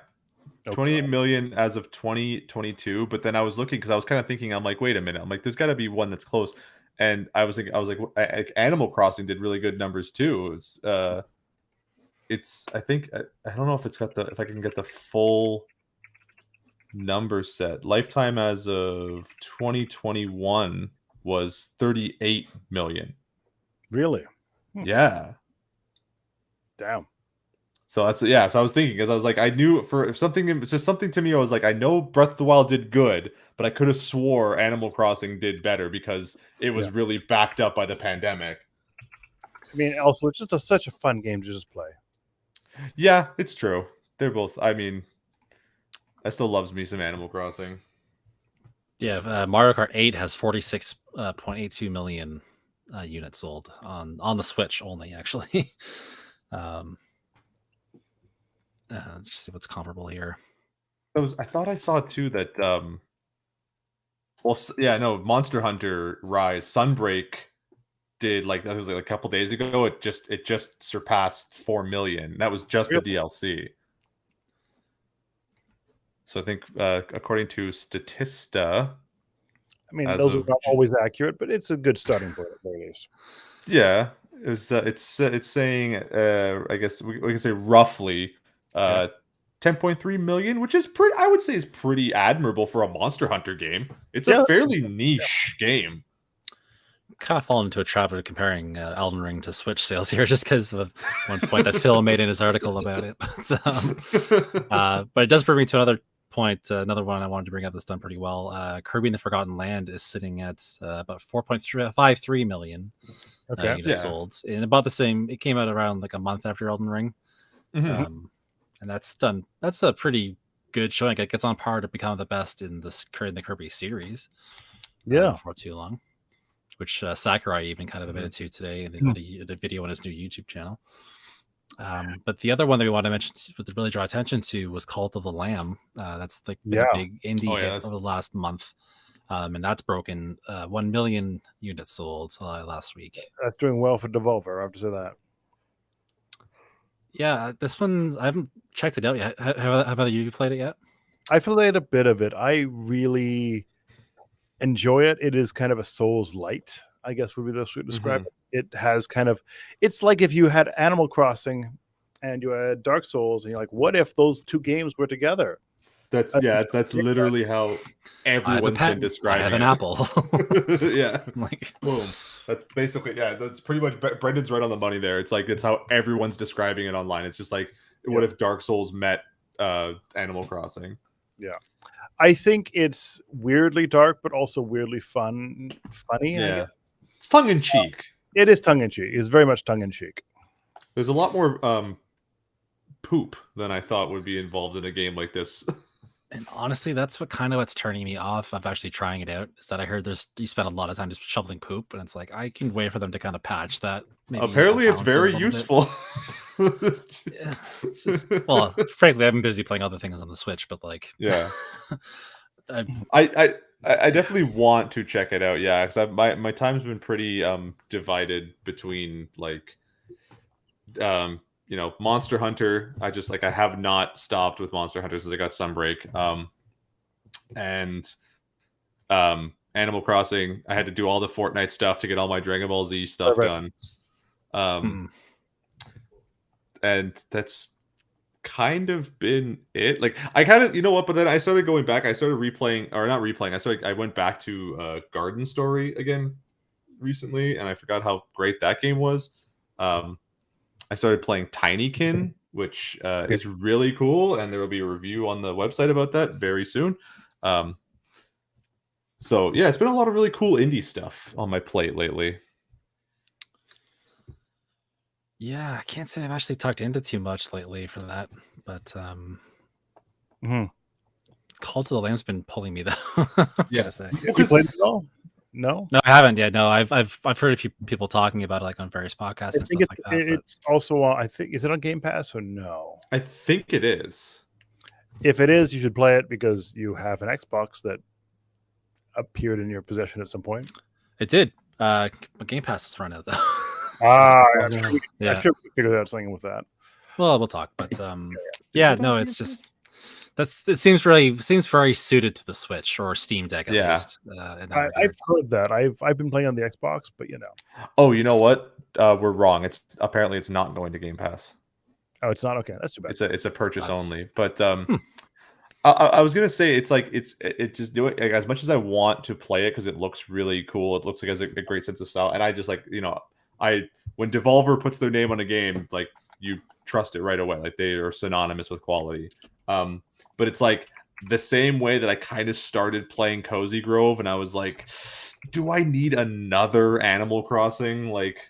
28 million as of 2022. But then I was looking because I was kind of thinking, I'm like, wait a minute. I'm like, there's got to be one that's close. And I was like, Animal Crossing did really good numbers too. I think I don't know if if I can get the full number set. Lifetime as of 2021 was 38 million. Really? Yeah. Damn. So that's yeah. So I was thinking, because I was like, I knew if something, it's just something to me. I was like, I know Breath of the Wild did good, but I could have swore Animal Crossing did better because it was really backed up by the pandemic. I mean, also it's just such a fun game to just play. Yeah, it's true. They're both. I mean, I still loves me some Animal Crossing. Yeah, Mario Kart 8 has 46.82 million units sold on the Switch only, actually. Just see what's comparable here. I thought I saw too that well, yeah, no, Monster Hunter Rise Sunbreak did, like, that was like a couple days ago. It just surpassed 4 million. That was just the DLC. So I think according to Statista, I mean, those are not always accurate, but it's a good starting point at the very least. Yeah, it was, it's saying I guess we can say roughly 10.3 million, which is pretty, I would say, is pretty admirable for a Monster Hunter game. It's a fairly niche game. Kind of fallen into a trap of comparing Elden Ring to Switch sales here, just because of one point that Phil made in his article about it. But it does bring me to another point, another one I wanted to bring up that's done pretty well. Kirby and the Forgotten Land is sitting at about 4.53 million units sold, and about the same. It came out around like a month after Elden Ring, and that's a pretty good showing. It gets on par to become the best in the Kirby series. Before too long. Which Sakurai even kind of admitted to today in the video on his new YouTube channel. But the other one that we want to mention to really draw attention to was Cult of the Lamb. That's like been a big indie hit over the last month. And that's broken 1 million units sold last week. That's doing well for Devolver, I have to say that. Yeah, this one, I haven't checked it out yet. Have either you played it yet? I played a bit of it. I really enjoy it. It is kind of a Souls light, I guess would be the best way to describe it. It has kind of, it's like if you had Animal Crossing and you had Dark Souls, and you're like, what if those two games were together? That's literally how everyone's been describing I have an apple. Yeah, like boom. That's basically, that's pretty much, Brendan's right on the money there. It's like, it's how everyone's describing it online. It's just like, what if Dark Souls met Animal Crossing? Yeah. I think it's weirdly dark, but also weirdly funny. Yeah, it's tongue in cheek. It is tongue in cheek. It's very much tongue in cheek. There's a lot more poop than I thought would be involved in a game like this. And honestly, that's what's turning me off of actually trying it out. Is that I heard you spend a lot of time just shoveling poop, and it's like I can wait for them to kind of patch that. Apparently, it's very useful. It's just, well, frankly, I've been busy playing other things on the Switch, but like, I definitely want to check it out. Yeah, because my time's been pretty divided between like Monster Hunter. I have not stopped with Monster Hunter since I got Sunbreak. And Animal Crossing. I had to do all the Fortnite stuff to get all my Dragon Ball Z stuff done. And that's kind of been it. Like, I kind of, but then I started going back. I started replaying, or not replaying. I went back to Garden Story again recently, and I forgot how great that game was. I started playing Tinykin, which is really cool, and there will be a review on the website about that very soon. So yeah, it's been a lot of really cool indie stuff on my plate lately. Yeah, I can't say I've actually talked into too much lately for that, but Cult of the Lamb's been pulling me though. Yeah, say. Have you played it at all? No, I haven't yet. No, I've heard a few people talking about it, like on various podcasts and stuff like that. It's also on, I think, is it on Game Pass or no? I think it is. If it is, you should play it because you have an Xbox that appeared in your possession at some point. It did. But Game Pass is run out though. I'm sure we can figure out something with that. Well, we'll talk. But no, it's just it seems very suited to the Switch or Steam Deck at least. I've heard that. I've been playing on the Xbox, but Oh, you know what? We're wrong. It's not going to Game Pass. Oh, it's not? Okay, that's too bad. It's a purchase only. But I was gonna say it's just doing, like, as much as I want to play it because it looks really cool. It looks like it has a great sense of style, and I just when Devolver puts their name on a game, like, you trust it right away. Like they are synonymous with quality. But it's like the same way that I kind of started playing Cozy Grove, and I was like, do I need another Animal Crossing? Like,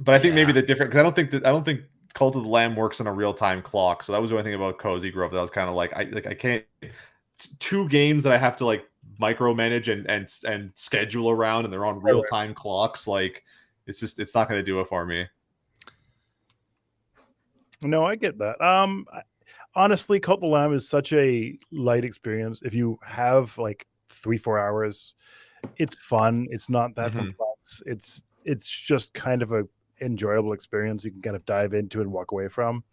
but I think maybe the different, because I don't think Cult of the Lamb works on a real time clock. So that was the only thing about Cozy Grove that I was kind of like, I can't. 2 games that I have to like micromanage and schedule around, and they're on real time clocks. Like, it's not going to do it for me. No, I get that. Honestly, Cult of the Lamb is such a light experience. If you have like 3-4 hours, it's fun. It's not that complex. It's just kind of a enjoyable experience you can kind of dive into and walk away from.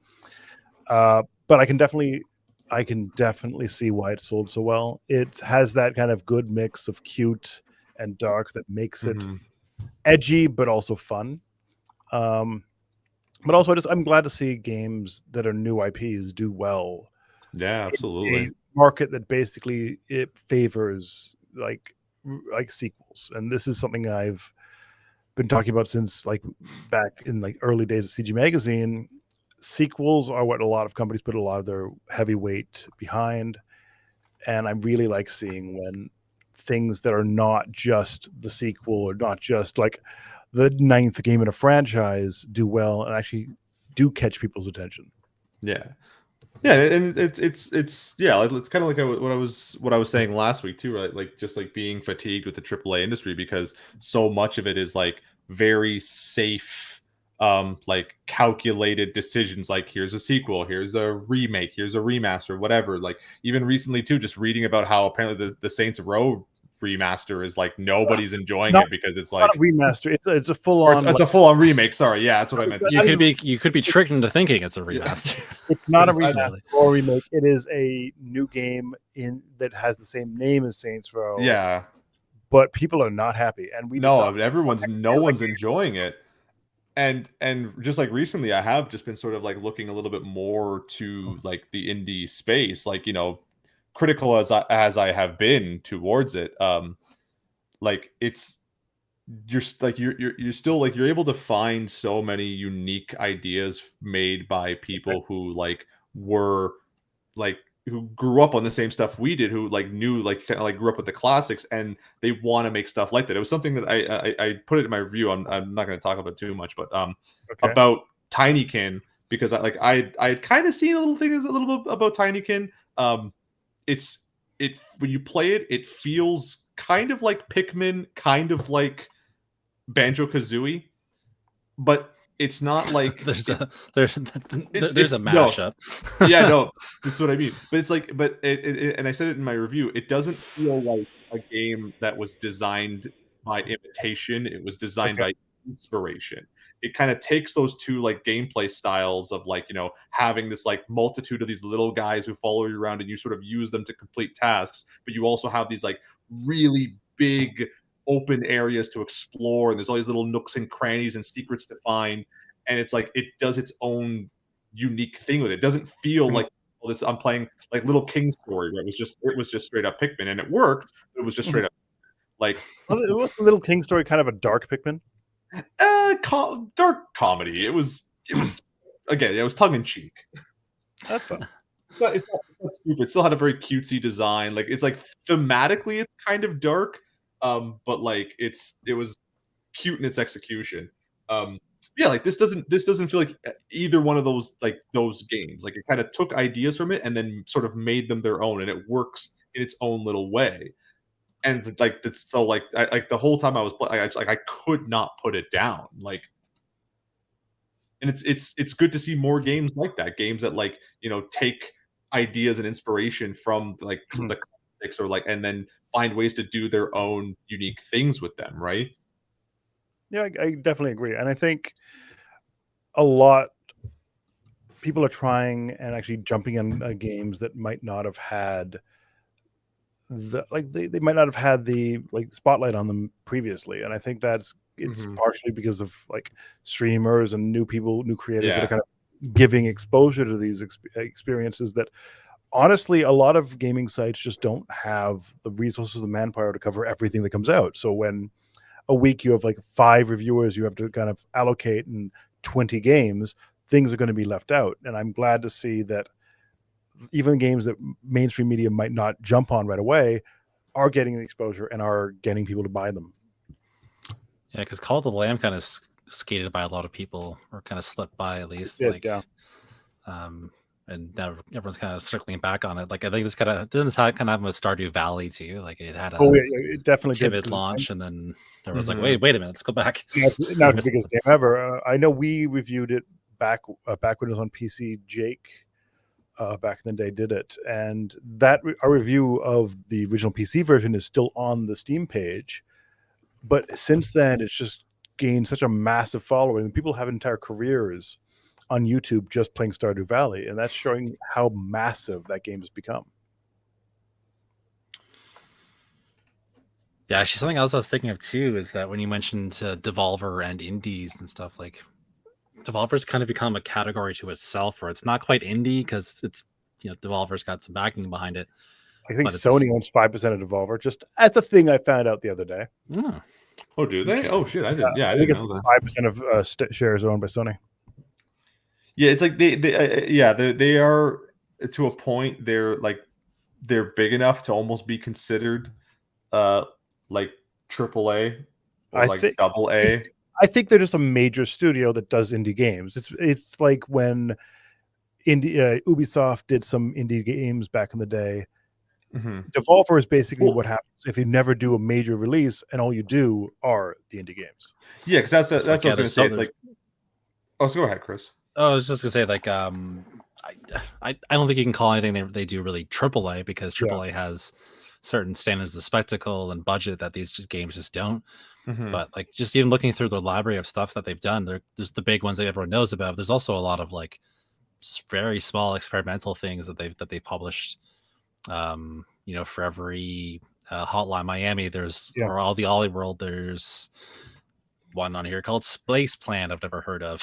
But I can definitely see why it sold so well. It has that kind of good mix of cute and dark that makes it edgy but also fun. But also, I'm glad to see games that are new IPs do well. Yeah, absolutely. A market that basically it favors like sequels, and this is something I've been talking about since like back in like early days of CG Magazine. Sequels are what a lot of companies put a lot of their heavy weight behind, and I really like seeing when things that are not just the sequel or not just like the 9th game in a franchise do well and actually do catch people's attention. Yeah, and it's yeah, it's kind of like what I was saying last week too, right? Like just like being fatigued with the AAA industry, because so much of it is like very safe, like calculated decisions. Like here's a sequel, here's a remake, here's a remaster, whatever. Like even recently too, just reading about how apparently the Saints Row remaster is like nobody's enjoying it because it's like not a remaster. It's a full on. It's a full on remake. Sorry, yeah, that's what I meant. You could be tricked into thinking it's a remaster. It's not a remaster or a remake. It is a new game that has the same name as Saints Row. Yeah, but people are not happy, and no one's enjoying it. And just like recently, I have just been sort of like looking a little bit more to like the indie space, like, you know, critical as I have been towards it. Like you're still like you're able to find so many unique ideas made by people who like were like who grew up on the same stuff we did, who like knew like kind of like grew up with the classics, and they want to make stuff like that. It was something that I put it in my review. I'm not going to talk about too much, but about Tinykin, because I had kind of seen a little bit about Tinykin. When you play it, it feels kind of like Pikmin, kind of like Banjo-Kazooie, but it's not like there's a mashup. No. Yeah, no, this is what I mean. But it's like, and I said it in my review, it doesn't feel like a game that was designed by imitation. It was designed by inspiration. It kind of takes those two like gameplay styles of like, you know, having this like multitude of these little guys who follow you around and you sort of use them to complete tasks, but you also have these like really big open areas to explore, and there's all these little nooks and crannies and secrets to find, and it's like it does its own unique thing with it. It doesn't feel like this I'm playing like Little King Story, where it was just straight up Pikmin, and it worked, but it was just straight up like was Little King Story kind of a dark Pikmin? Dark comedy. It was again, it was tongue in cheek. That's fun. But it's not stupid. It still had a very cutesy design. Like it's like thematically it's kind of dark, but like it was cute in its execution. Yeah, like this doesn't feel like either one of those games. Like it kind of took ideas from it and then sort of made them their own, and it works in its own little way. And like it's so like the whole time I was playing, I could not put it down. Like, and it's good to see more games like that. Games that like, you know, take ideas and inspiration from like the classics, or like, and then find ways to do their own unique things with them, right? Yeah, I definitely agree, and I think a lot people are trying and actually jumping in games that might not have had they might not have had the like spotlight on them previously, and I think it's partially because of like streamers and new creators that are kind of giving exposure to these experiences that honestly a lot of gaming sites just don't have the resources, the manpower to cover everything that comes out. So when a week you have like 5 reviewers you have to kind of allocate and 20 games, things are going to be left out. And I'm glad to see that even games that mainstream media might not jump on right away are getting the exposure and are getting people to buy them. Yeah, because Call of the Lamb kind of skated by a lot of people, or kind of slipped by at least. And now everyone's kind of circling back on it. Like I think this kind of happen with Stardew Valley too. Like it had it definitely timid did, launch, and then there was like, wait a minute, let's go back. It's not the biggest game ever. I know we reviewed it back when it was on PC. Jake back in the day did it, and that our review of the original PC version is still on the Steam page. But since then, it's just gained such a massive following. People have entire careers on YouTube just playing Stardew Valley, and that's showing how massive that game has become. Yeah, actually, something else I was thinking of too is that when you mentioned Devolver and indies and stuff, like Devolver's kind of become a category to itself, where it's not quite indie because it's Devolver's got some backing behind it. I think Sony owns 5% of Devolver. Just as a thing I found out the other day. Oh, do they? Oh shit, I didn't. I think didn't know that 5% of shares are owned by Sony. Yeah, it's like they are to a point. They're big enough to almost be considered like AAA or like double A. I think they're just a major studio that does indie games. It's like when Ubisoft did some indie games back in the day. Devolver is basically what happens if you never do a major release and all you do are the indie games. Yeah, because that's what I was going to say. It's like, so go ahead, Chris. Oh, I was just gonna say, like, I don't think you can call anything they do really AAA, because AAA has certain standards of spectacle and budget that these games just don't. But like, just even looking through the library of stuff that they've done, there's the big ones that everyone knows about. There's also a lot of like very small experimental things that they've published. For every Hotline Miami, there's or all the Ollie World, there's one on here called Space Plan I've never heard of.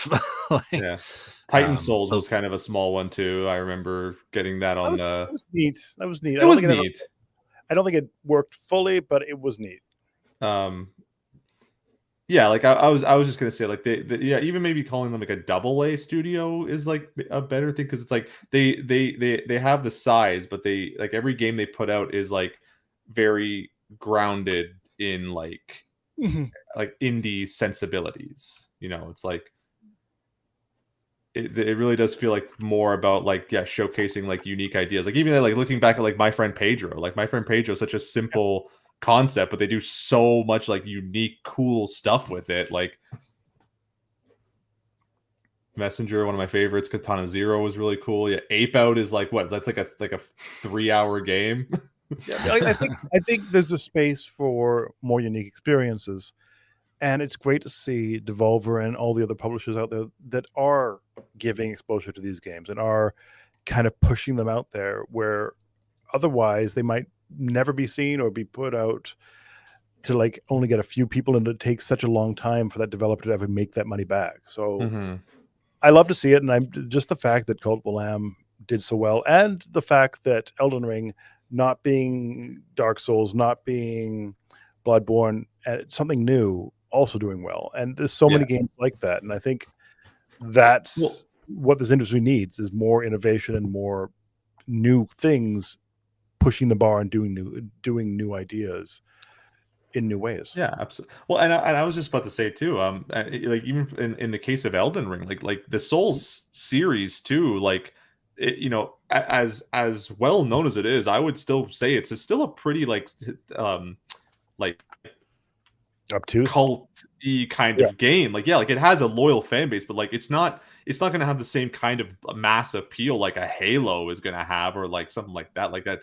Titan Souls was kind of a small one too. I remember getting that on. That was neat. That was neat. It was neat. I don't think it worked fully, but it was neat. Yeah, like I was just gonna say, like even maybe calling them like a double A studio is like a better thing, because it's like they have the size, but they like every game they put out is like very grounded in like indie sensibilities. It's like it really does feel like more about like showcasing like unique ideas. Like even like looking back at like My Friend Pedro, is such a simple concept, but they do so much like unique, cool stuff with it. Like Messenger, one of my favorites. Katana Zero was really cool. Yeah, Ape Out is like what? That's like a 3-hour game. I think there's a space for more unique experiences, and it's great to see Devolver and all the other publishers out there that are giving exposure to these games and are kind of pushing them out there, where otherwise they might never be seen or be put out to like only get a few people, and it takes such a long time for that developer to ever make that money back. So I love to see it, and I'm just the fact that Cult of the Lamb did so well, and the fact that Elden Ring, not being Dark Souls, not being Bloodborne, something new, also doing well. And there's so many games like that, and I think that's what this industry needs, is more innovation and more new things, pushing the bar and doing new ideas in new ways. Yeah, absolutely. Well, and I was just about to say too, like even in the case of Elden Ring, like the Souls series too, like as well known as it is, I would still say it's still a pretty like obtuse cult-y kind of game. Like it has a loyal fan base, but like it's not going to have the same kind of mass appeal like a Halo is going to have, or like something like that. Like that,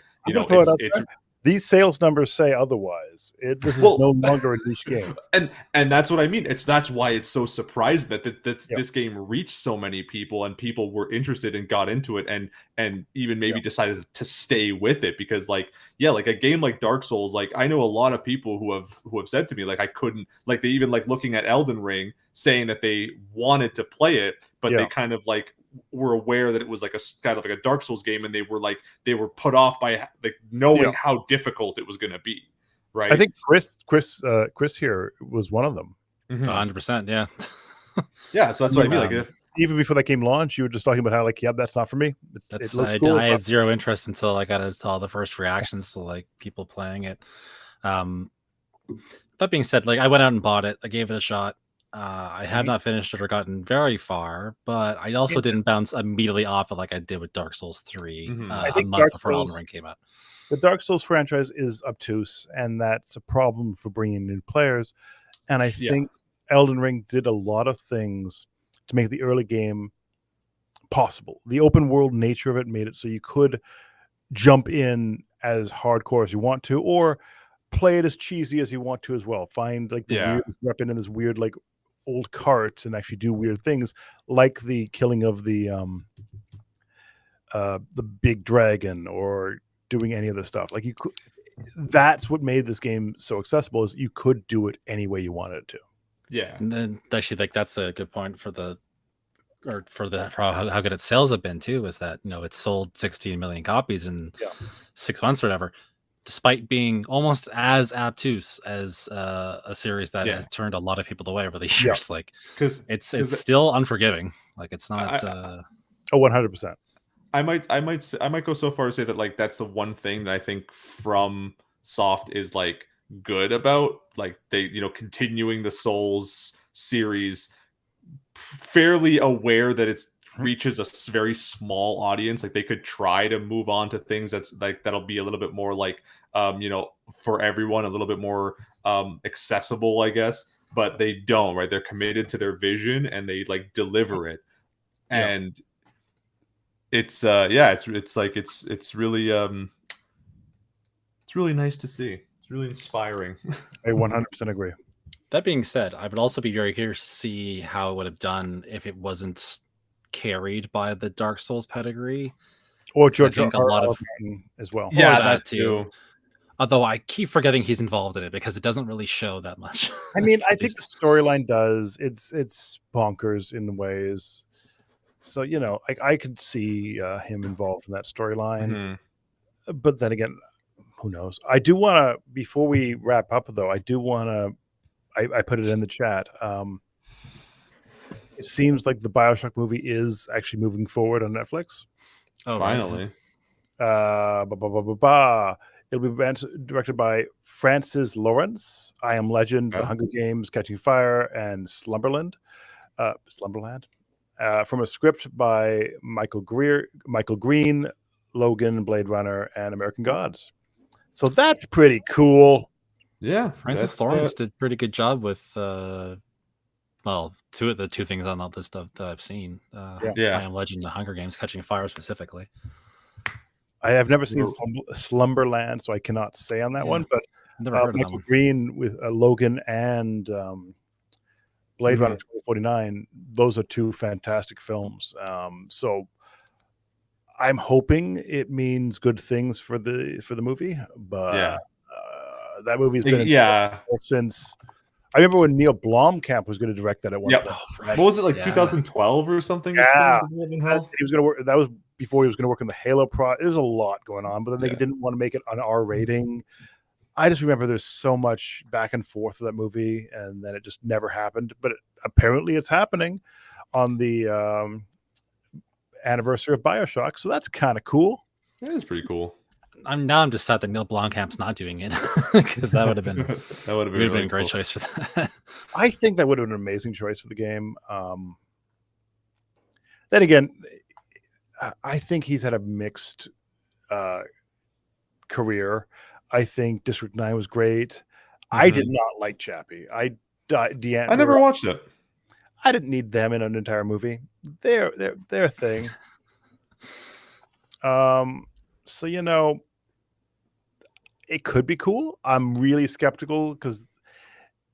these sales numbers say otherwise. This is no longer a niche game, and that's what I mean. That's why it's so surprising that this game reached so many people, and people were interested and got into it, and even maybe decided to stay with it, because like a game like Dark Souls, like I know a lot of people who have said to me like I couldn't, like they even like looking at Elden Ring saying that they wanted to play it, but they kind of like were aware that it was like a kind of like a Dark Souls game, and they were put off by like knowing how difficult it was going to be. right? I think Chris here was one of them. 100%, yeah. Yeah, so that's what I mean. Like, if Even before that game launched, you were just talking about how like, yeah, that's not for me. It looks cool. I had zero interest until I saw the first reactions to like people playing it. That being said, like I went out and bought it. I gave it a shot. I have not finished it or gotten very far, but I also didn't bounce immediately off it like I did with Dark Souls 3 I a think month before Elden Ring came out. The Dark Souls franchise is obtuse, and that's a problem for bringing new players. And I think Elden Ring did a lot of things to make the early game possible. The open world nature of it made it so you could jump in as hardcore as you want to, or play it as cheesy as you want to as well. Find like the weirdest weapon in this weird like old cart and actually do weird things, like the killing of the big dragon, or doing any of the stuff. Like you could, that's what made this game so accessible, is you could do it any way you wanted it to. Yeah. And then actually, like that's a good point for how good its sales have been too, is that it's sold 16 million copies in 6 months or whatever, despite being almost as obtuse as a series that has turned a lot of people away over the years. Like, because it's still unforgiving. Like, it's not. 100%. I might go so far as to say that like that's the one thing that I think From Soft is like good about, like they continuing the Souls series, fairly aware that it reaches a very small audience. Like they could try to move on to things that'll be a little bit more like for everyone, a little bit more accessible, I guess, but they don't. Right, they're committed to their vision and they like deliver it. And it's really nice to see. It's really inspiring. I 100% agree. That being said, I would also be very curious to see how it would have done if it wasn't carried by the Dark Souls pedigree, or George a lot of as well. Yeah, that too. Although I keep forgetting he's involved in it because it doesn't really show that much. I mean, I think the storyline does. It's bonkers in ways. So, I could see him involved in that storyline. But then again, who knows? I do want to, before we wrap up, though, I put it in the chat. It seems like the BioShock movie is actually moving forward on Netflix. Oh, finally. It'll be directed by Francis Lawrence. I Am Legend, The Hunger Games, Catching Fire, and Slumberland. From a script by Michael Green, Logan, Blade Runner, and American Gods. So that's pretty cool. Yeah, Francis Lawrence did a pretty good job with two of the two things on all this stuff that I've seen. I Am Legend, The Hunger Games, Catching Fire specifically. I have never seen Slumberland, so I cannot say on that one. But never heard of Michael Green with Logan and Blade Runner 2049, those are two fantastic films. So I'm hoping it means good things for the movie. But that movie's been since. I remember when Neil Blomkamp was going to direct that at one point. Right? What was it, like 2012 or something? Yeah, he was going to work. That was before he was going to work on the Halo There was a lot going on, but then they didn't want to make it an R rating. I just remember there's so much back and forth of that movie, and then it just never happened. But apparently, it's happening on the anniversary of BioShock, so that's kind of cool. It is pretty cool. I'm just sad that Neil Blomkamp's not doing it, because that would have been a great choice for that. I think that would have been an amazing choice for the game. Then again, I think he's had a mixed career. I think District 9 was great. I did not like Chappie. I never watched it. I didn't need them in an entire movie. They're their thing. So it could be cool. I'm really skeptical because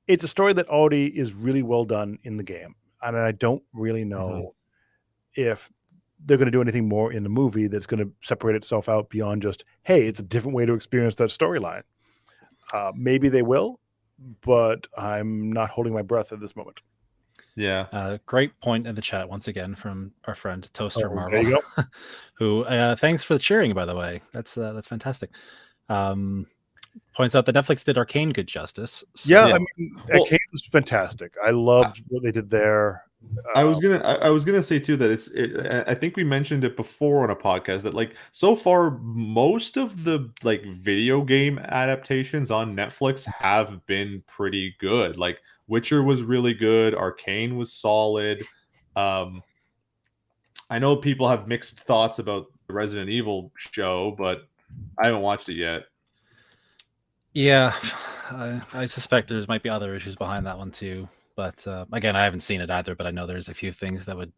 it's a story that already is really well done in the game, and I don't really know if they're going to do anything more in the movie that's going to separate itself out beyond just, hey, it's a different way to experience that storyline. Maybe they will, but I'm not holding my breath at this moment. Yeah. Great point in the chat once again from our friend Toaster Marvel, there you go. who thanks for the cheering, by the way. That's fantastic. points out that Netflix did Arcane good justice. So. Yeah, Yeah. I mean, Well- Arcane was fantastic. I loved what they did there. I was gonna say too that I think we mentioned it before on a podcast that like so far most of the like video game adaptations on Netflix have been pretty good. Like Witcher was really good, Arcane was solid. I know people have mixed thoughts about the Resident Evil show, but I haven't watched it yet. Yeah, I suspect there might be other issues behind that one too. But again, I haven't seen it either. But I know there's a few things that would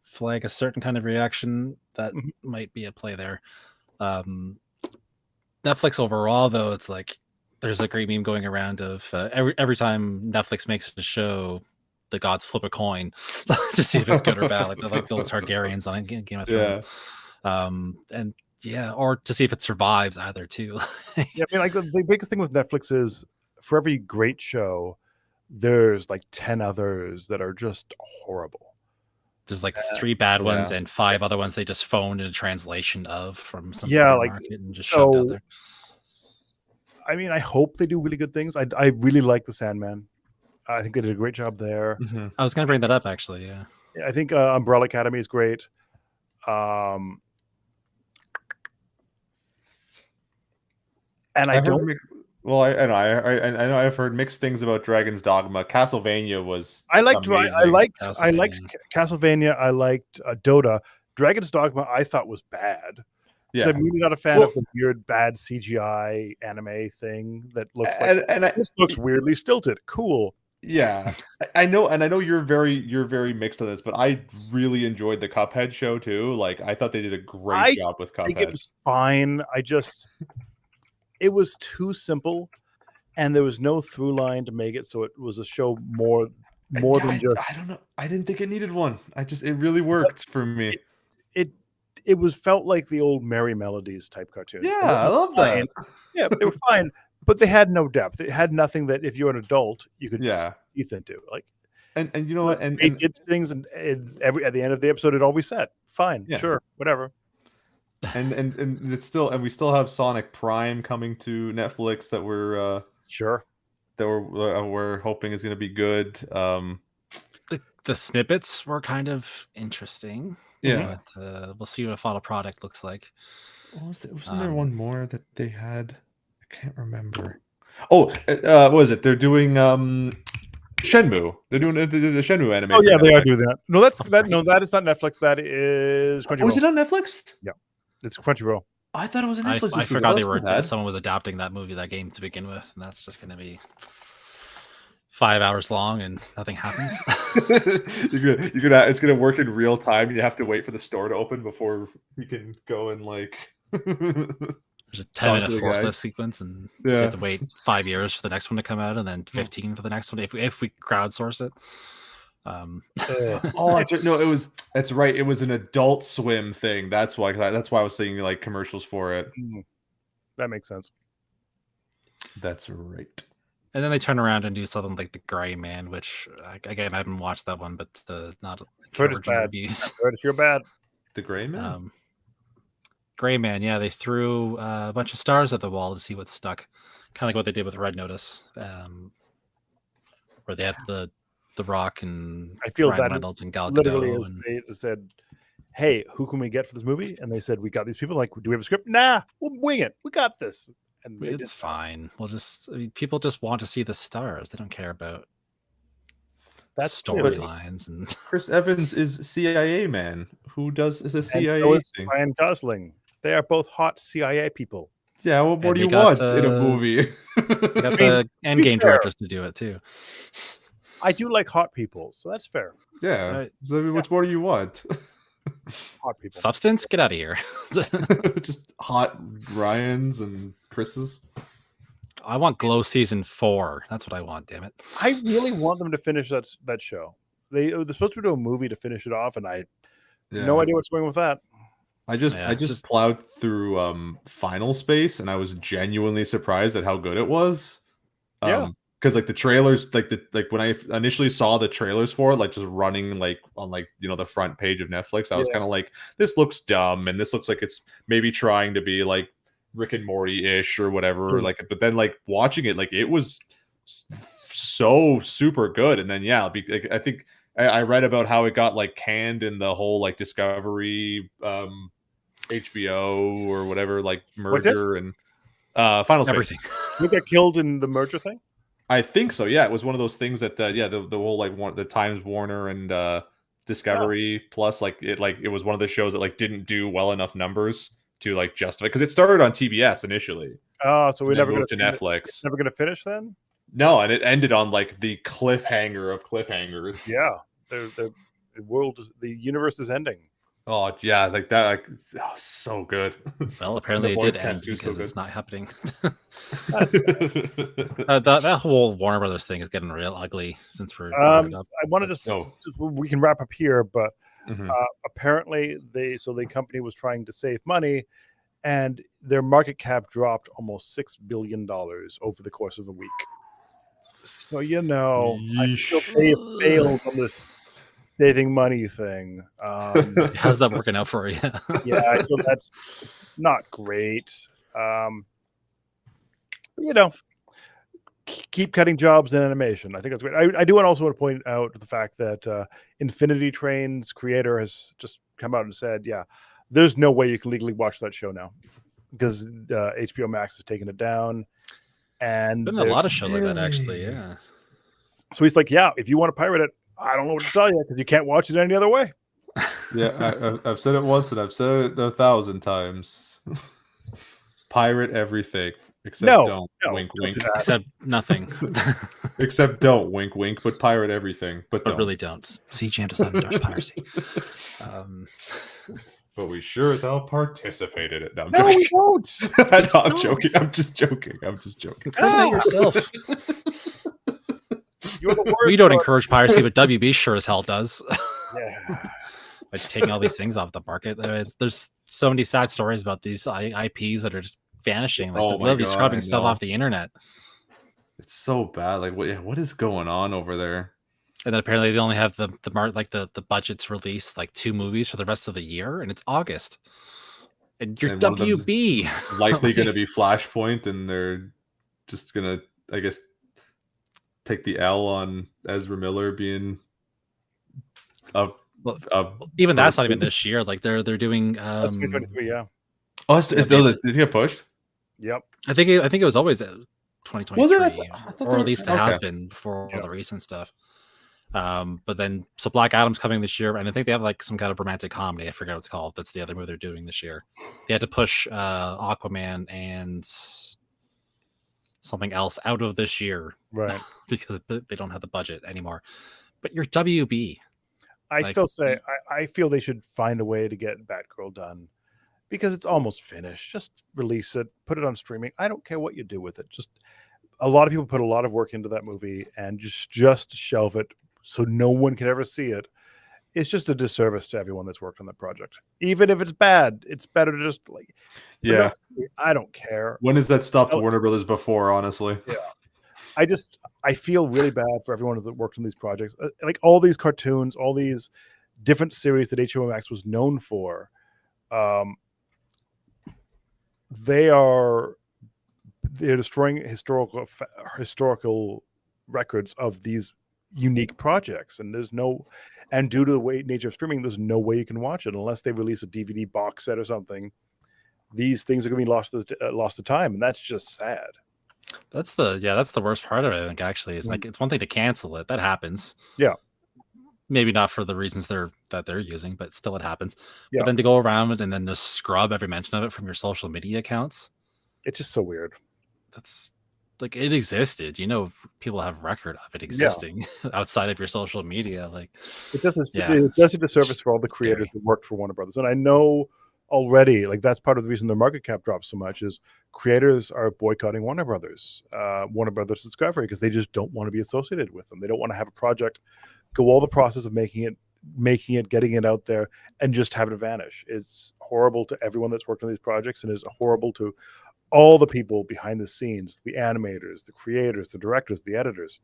flag a certain kind of reaction that might be at play there. Netflix overall, though, it's like there's a great meme going around of every time Netflix makes a show, the gods flip a coin to see if it's good or bad, like the old Targaryens on Game of Thrones. And yeah, or to see if it survives either too. Yeah, I mean, like the biggest thing with Netflix is for every great show, there's like 10 others that are just horrible. There's like 3 bad ones and 5 other ones they just phoned in a translation of from some market and just shoved out there. I mean, I hope they do really good things. I really like The Sandman. I think they did a great job there. I was going to bring that up actually. Yeah, I think Umbrella Academy is great. And I don't. Well, I know I've heard mixed things about Dragon's Dogma. Castlevania was. I liked Castlevania. I liked Dota. Dragon's Dogma I thought was bad. Yeah, I'm really not a fan of the weird bad CGI anime thing that looks like this looks weirdly stilted. Cool. Yeah, I know, and I know you're very mixed on this, but I really enjoyed the Cuphead show too. Like I thought they did a great job with Cuphead. I think it was fine. It was too simple, and there was no through line to make it so it was a show more than just. I don't know. I didn't think it needed one. It really worked for me. It felt like the old Merry Melodies type cartoon. Yeah, I love that. Yeah, they were fine, but they had no depth. It had nothing that if you're an adult you could teeth into. Like, and you know what? And it did things, and at the end of the episode, it always said, "Fine, sure, whatever." And it's still, and we still have Sonic Prime coming to Netflix that we're we're hoping is going to be good. The snippets were kind of interesting. Yeah, but we'll see what a final product looks like. Wasn't there one more that they had? I can't remember. Oh, what was it? They're doing Shenmue. They're doing the Shenmue anime. Oh yeah, they are doing that. No, that is not Netflix. That is Crunchyroll. Oh, is it on Netflix? Yeah, it's Crunchyroll. I thought it was on Netflix. I forgot someone was adapting that game to begin with, and that's just going to be 5 hours long and nothing happens. It's gonna work in real time. You have to wait for the store to open before you can go and like. There's a 10-minute forklift sequence, and you have to wait 5 years for the next one to come out, and then 15 for the next one if we crowdsource it. That's right. It was an Adult Swim thing. That's why I was seeing like commercials for it. That makes sense. That's right. And then they turn around and do something like The Gray Man, which again I haven't watched that one, but not reviews. You're bad. The Gray Man. Gray Man, yeah, they threw a bunch of stars at the wall to see what stuck, kind of like what they did with Red Notice, where they had the Rock and I feel Ryan that Reynolds and Gal Gadot. Literally, they said, "Hey, who can we get for this movie?" And they said, "We got these people. Like, do we have a script? Nah, we'll wing it. We got this." And it's fine. People just want to see the stars. They don't care about storylines. And Chris Evans is CIA man. Who does is a CIA so is thing? Ryan Gosling. They are both hot CIA people. Yeah, well, what do you want in a movie? You got the Endgame directors to do it too. I do like hot people, so that's fair. Yeah. Right. So what more do you want? Hot people. Substance? Get out of here. Just hot Ryans and Chris's. I want Glow season 4. That's what I want, damn it. I really want them to finish that show. They're supposed to do a movie to finish it off, and I no idea what's going with that. I just plowed through Final Space, and I was genuinely surprised at how good it was. Because like the trailers, like when I initially saw the trailers for it, like just running like on like the front page of Netflix, I was kind of like, this looks dumb, and this looks like it's maybe trying to be like Rick and Morty ish or whatever. Like, but then like watching it, like it was so super good. And then like, I think I read about how it got like canned in the whole like Discovery, HBO or whatever like merger and Final Space. Everything. You get killed in the merger thing. I think so. Yeah, it was one of those things that the whole like the Times Warner and Discovery Plus it was one of the shows that like didn't do well enough numbers to like justify, because it started on TBS initially. Oh, so we're never going to Netflix. Never going to finish then. No, and it ended on like the cliffhanger of cliffhangers. Yeah, the universe is ending. Oh yeah, like that. Like, so good. Well, apparently it did end because so it's not happening. That whole Warner Brothers thing is getting real ugly since we're. I wanted to. We can wrap up here, but Mhm. Apparently the company was trying to save money, and their market cap dropped almost $6 billion over the course of a week. So I feel they failed on this saving money thing. How's that working out for you? Yeah, I feel that's not great. Keep cutting jobs in animation. I think that's great. I do also want to point out the fact that Infinity Train's creator has just come out and said, yeah, there's no way you can legally watch that show now because HBO Max has taken it down. And been a lot of shows like that, actually. Yeah. So he's like, yeah, if you want to pirate it, I don't know what to tell you because you can't watch it any other way. Yeah, I've said it once and I've said it 1,000 times. Pirate everything. Except don't. Wink, wink. Except nothing. Except don't. Wink, wink. But pirate everything. But don't. Really don't. CGM does not endorse piracy. But we sure as hell participated in it. No, we don't. I'm joking. I'm just joking. Incriminate yourself. You're the worst. We don't encourage piracy, but WB sure as hell does. Yeah. By taking all these things off the market. There's so many sad stories about these IPs that are just vanishing. Like they'll be scrubbing stuff off the internet. It's so bad. Like what is going on over there? And then apparently they only have the budget to release like 2 movies for the rest of the year, and it's August. And you're WB likely going to be Flashpoint, and they're just gonna, I guess, take the L on Ezra Miller being even that's not even this year. Like they're doing that's 2023, yeah. Oh, did it get pushed? Yep. I think it was always 2023, was it? or at least it has been for the recent stuff. But then so Black Adam's coming this year, and I think they have like some kind of romantic comedy. I forget what it's called. That's the other movie they're doing this year. They had to push Aquaman and something else out of this year, right? Because they don't have the budget anymore. But you're WB. I still say I feel they should find a way to get Batgirl done because it's almost finished. Just release it, put it on streaming. I don't care what you do with it. Just a lot of people put a lot of work into that movie, and just shelve it so no one can ever see it. It's just a disservice to everyone that's worked on that project. Even if it's bad, it's better to just like, yeah. I don't care. When has that stopped Warner Brothers before? Honestly, yeah. I feel really bad for everyone that works on these projects. Like all these cartoons, all these different series that HBO Max was known for, they're destroying historical records of these unique projects, and due to the nature of streaming, there's no way you can watch it unless they release a DVD box set or something. These things are going to be lost to time, and that's just sad. That's the worst part of it. I think actually, it's like it's one thing to cancel it. That happens. Yeah. Maybe not for the reasons they're using, but still it happens. Yeah. But then to go around and then just scrub every mention of it from your social media accounts. It's just so weird. That's like it existed. People have record of it existing outside of your social media. Like it does a disservice for all the creators that worked for Warner Brothers. And I know already, like that's part of the reason their market cap dropped so much is creators are boycotting Warner Brothers Discovery because they just don't want to be associated with them. They don't want to have a project go all the process of making it, getting it out there, and just have it vanish. It's horrible to everyone that's worked on these projects, and it's horrible to all the people behind the scenes, the animators, the creators, the directors, the editors,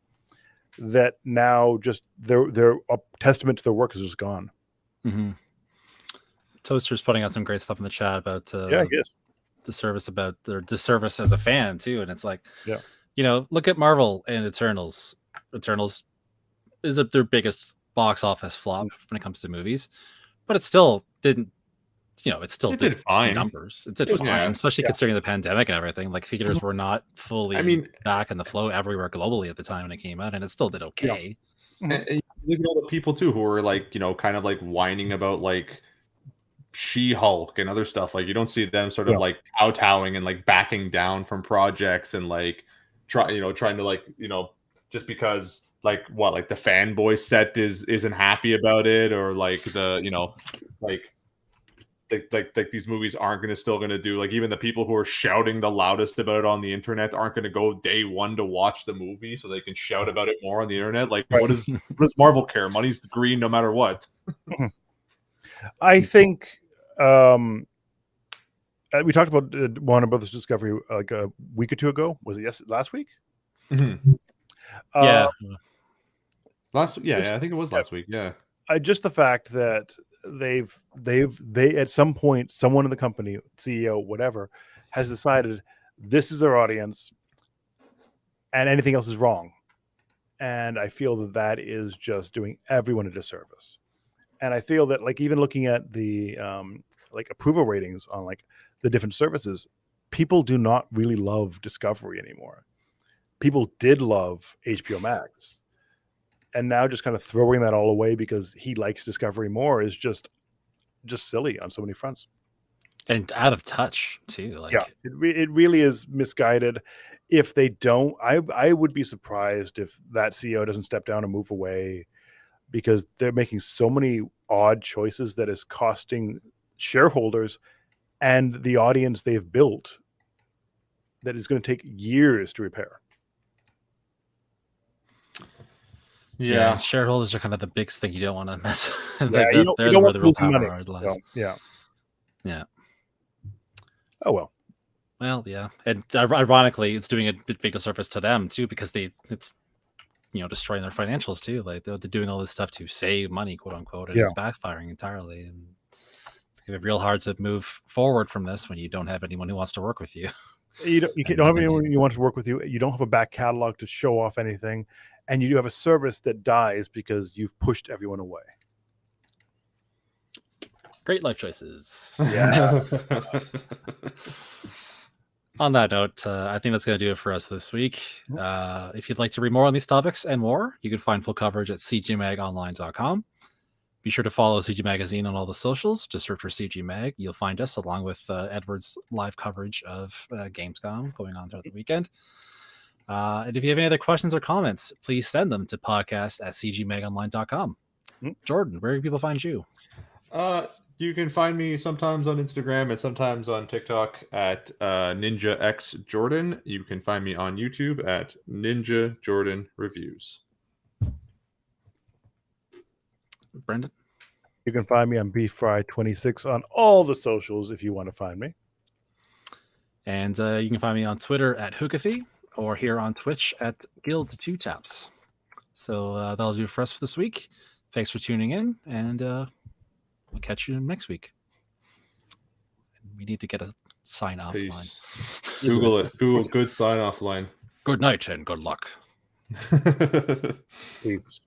that now just their a testament to their work is just gone. Mm-hmm. Toaster's putting out some great stuff in the chat about I guess disservice about their disservice as a fan too. And it's like, Yeah. Look at Marvel and Eternals. Eternals is their biggest box office flop when it comes to movies, but it still didn't. It did fine. numbers. It did fine, especially considering the pandemic and everything. Like theaters were not fully back in the flow everywhere globally at the time when it came out, and it still did okay. And you look at all the people too who were like, kind of like whining about like She-Hulk and other stuff. Like you don't see them sort of like kowtowing and like backing down from projects and like trying to like just because like the fanboy set isn't happy about it, or like the like these movies aren't still gonna do, like even the people who are shouting the loudest about it on the internet aren't gonna go day one to watch the movie so they can shout about it more on the internet. Like what does Marvel care? Money's green no matter what. I think we talked about Warner Brothers Discovery like a week or two ago. Was it last week? Mm-hmm. Yeah. I think it was last week. Yeah. Just the fact that they at some point, someone in the company, CEO, whatever, has decided this is our audience and anything else is wrong. And I feel that is just doing everyone a disservice. And I feel that like even looking at the like approval ratings on like the different services, people do not really love Discovery anymore. People did love HBO Max. And now just kind of throwing that all away because he likes Discovery more is just silly on so many fronts. And out of touch too. Like it really is misguided. If they don't, I would be surprised if that CEO doesn't step down and move away, because they're making so many odd choices that is costing shareholders and the audience they've built that is going to take years to repair. Yeah, shareholders are kind of the biggest thing you don't want to mess. Yeah, they're you don't where want the to real lose power money. lies. So, yeah. Oh well. Well, yeah, and ironically, it's doing a big disservice to them too, because it's destroying their financials too. Like they're doing all this stuff to save money, quote unquote, and it's backfiring entirely. And it's gonna be real hard to move forward from this when you don't have anyone who wants to work with you. You don't have anyone who wants to work with you. You don't have a back catalog to show off anything, and you do have a service that dies because you've pushed everyone away. Great life choices. Yeah. On that note, I think that's going to do it for us this week. If you'd like to read more on these topics and more, you can find full coverage at cgmagonline.com. Be sure to follow CG Magazine on all the socials. Just search for CG Mag. You'll find us along with Edward's live coverage of Gamescom going on throughout the weekend. And if you have any other questions or comments, please send them to podcast@cgmagonline.com. Jordan, where can people find you? You can find me sometimes on Instagram and sometimes on TikTok at Ninja X Jordan. You can find me on YouTube at Ninja Jordan Reviews. Brendan? You can find me on BeefFry26 on all the socials if you want to find me. And you can find me on Twitter at Hookathy or here on Twitch at Guild2Taps. So that'll do it for us for this week. Thanks for tuning in, and we'll catch you next week. We need to get a sign-off line. Google it. Google good sign-off line. Good night and good luck. Peace.